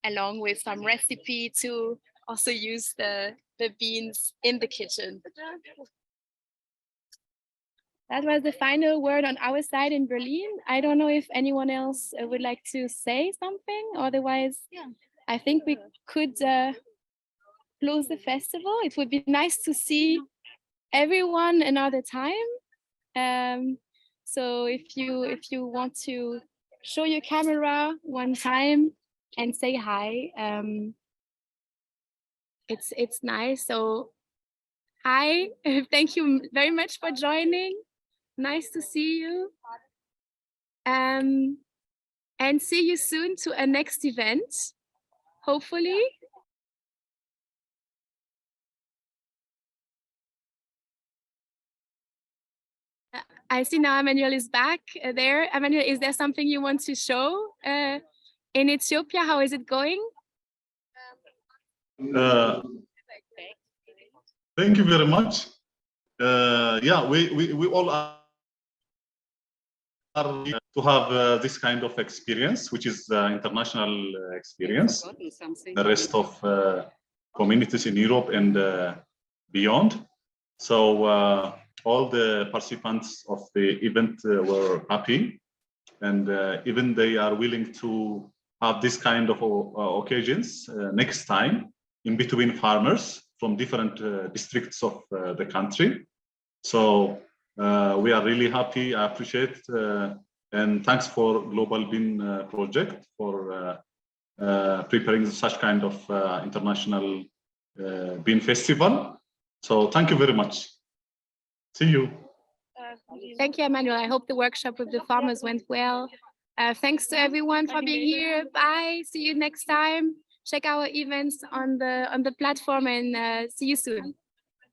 along with some recipe to also use the beans in the kitchen. That was the final word on our side in Berlin. I don't know if anyone else would like to say something. Otherwise, I think we could close the festival. It would be nice to see everyone another time. So if you want to show your camera one time and say hi, it's nice. So hi, thank you very much for joining. Nice to see you. And see you soon to a next event, hopefully. I see now Emmanuel is back there. Emmanuel, is there something you want to show in Ethiopia? How is it going? Thank you very much. Yeah, we all are to have this kind of experience, which is international experience. The rest of communities in Europe and beyond. So all the participants of the event were happy, and even they are willing to have this kind of occasions next time in between farmers from different districts of the country. So we are really happy. I appreciate and thanks for Global Bean Project for preparing such kind of international bean festival. So thank you very much. See you. Thank you, Emmanuel. I hope the workshop with the farmers went well. Thanks to everyone for being here. Bye. See you next time. Check our events on the platform and see you soon.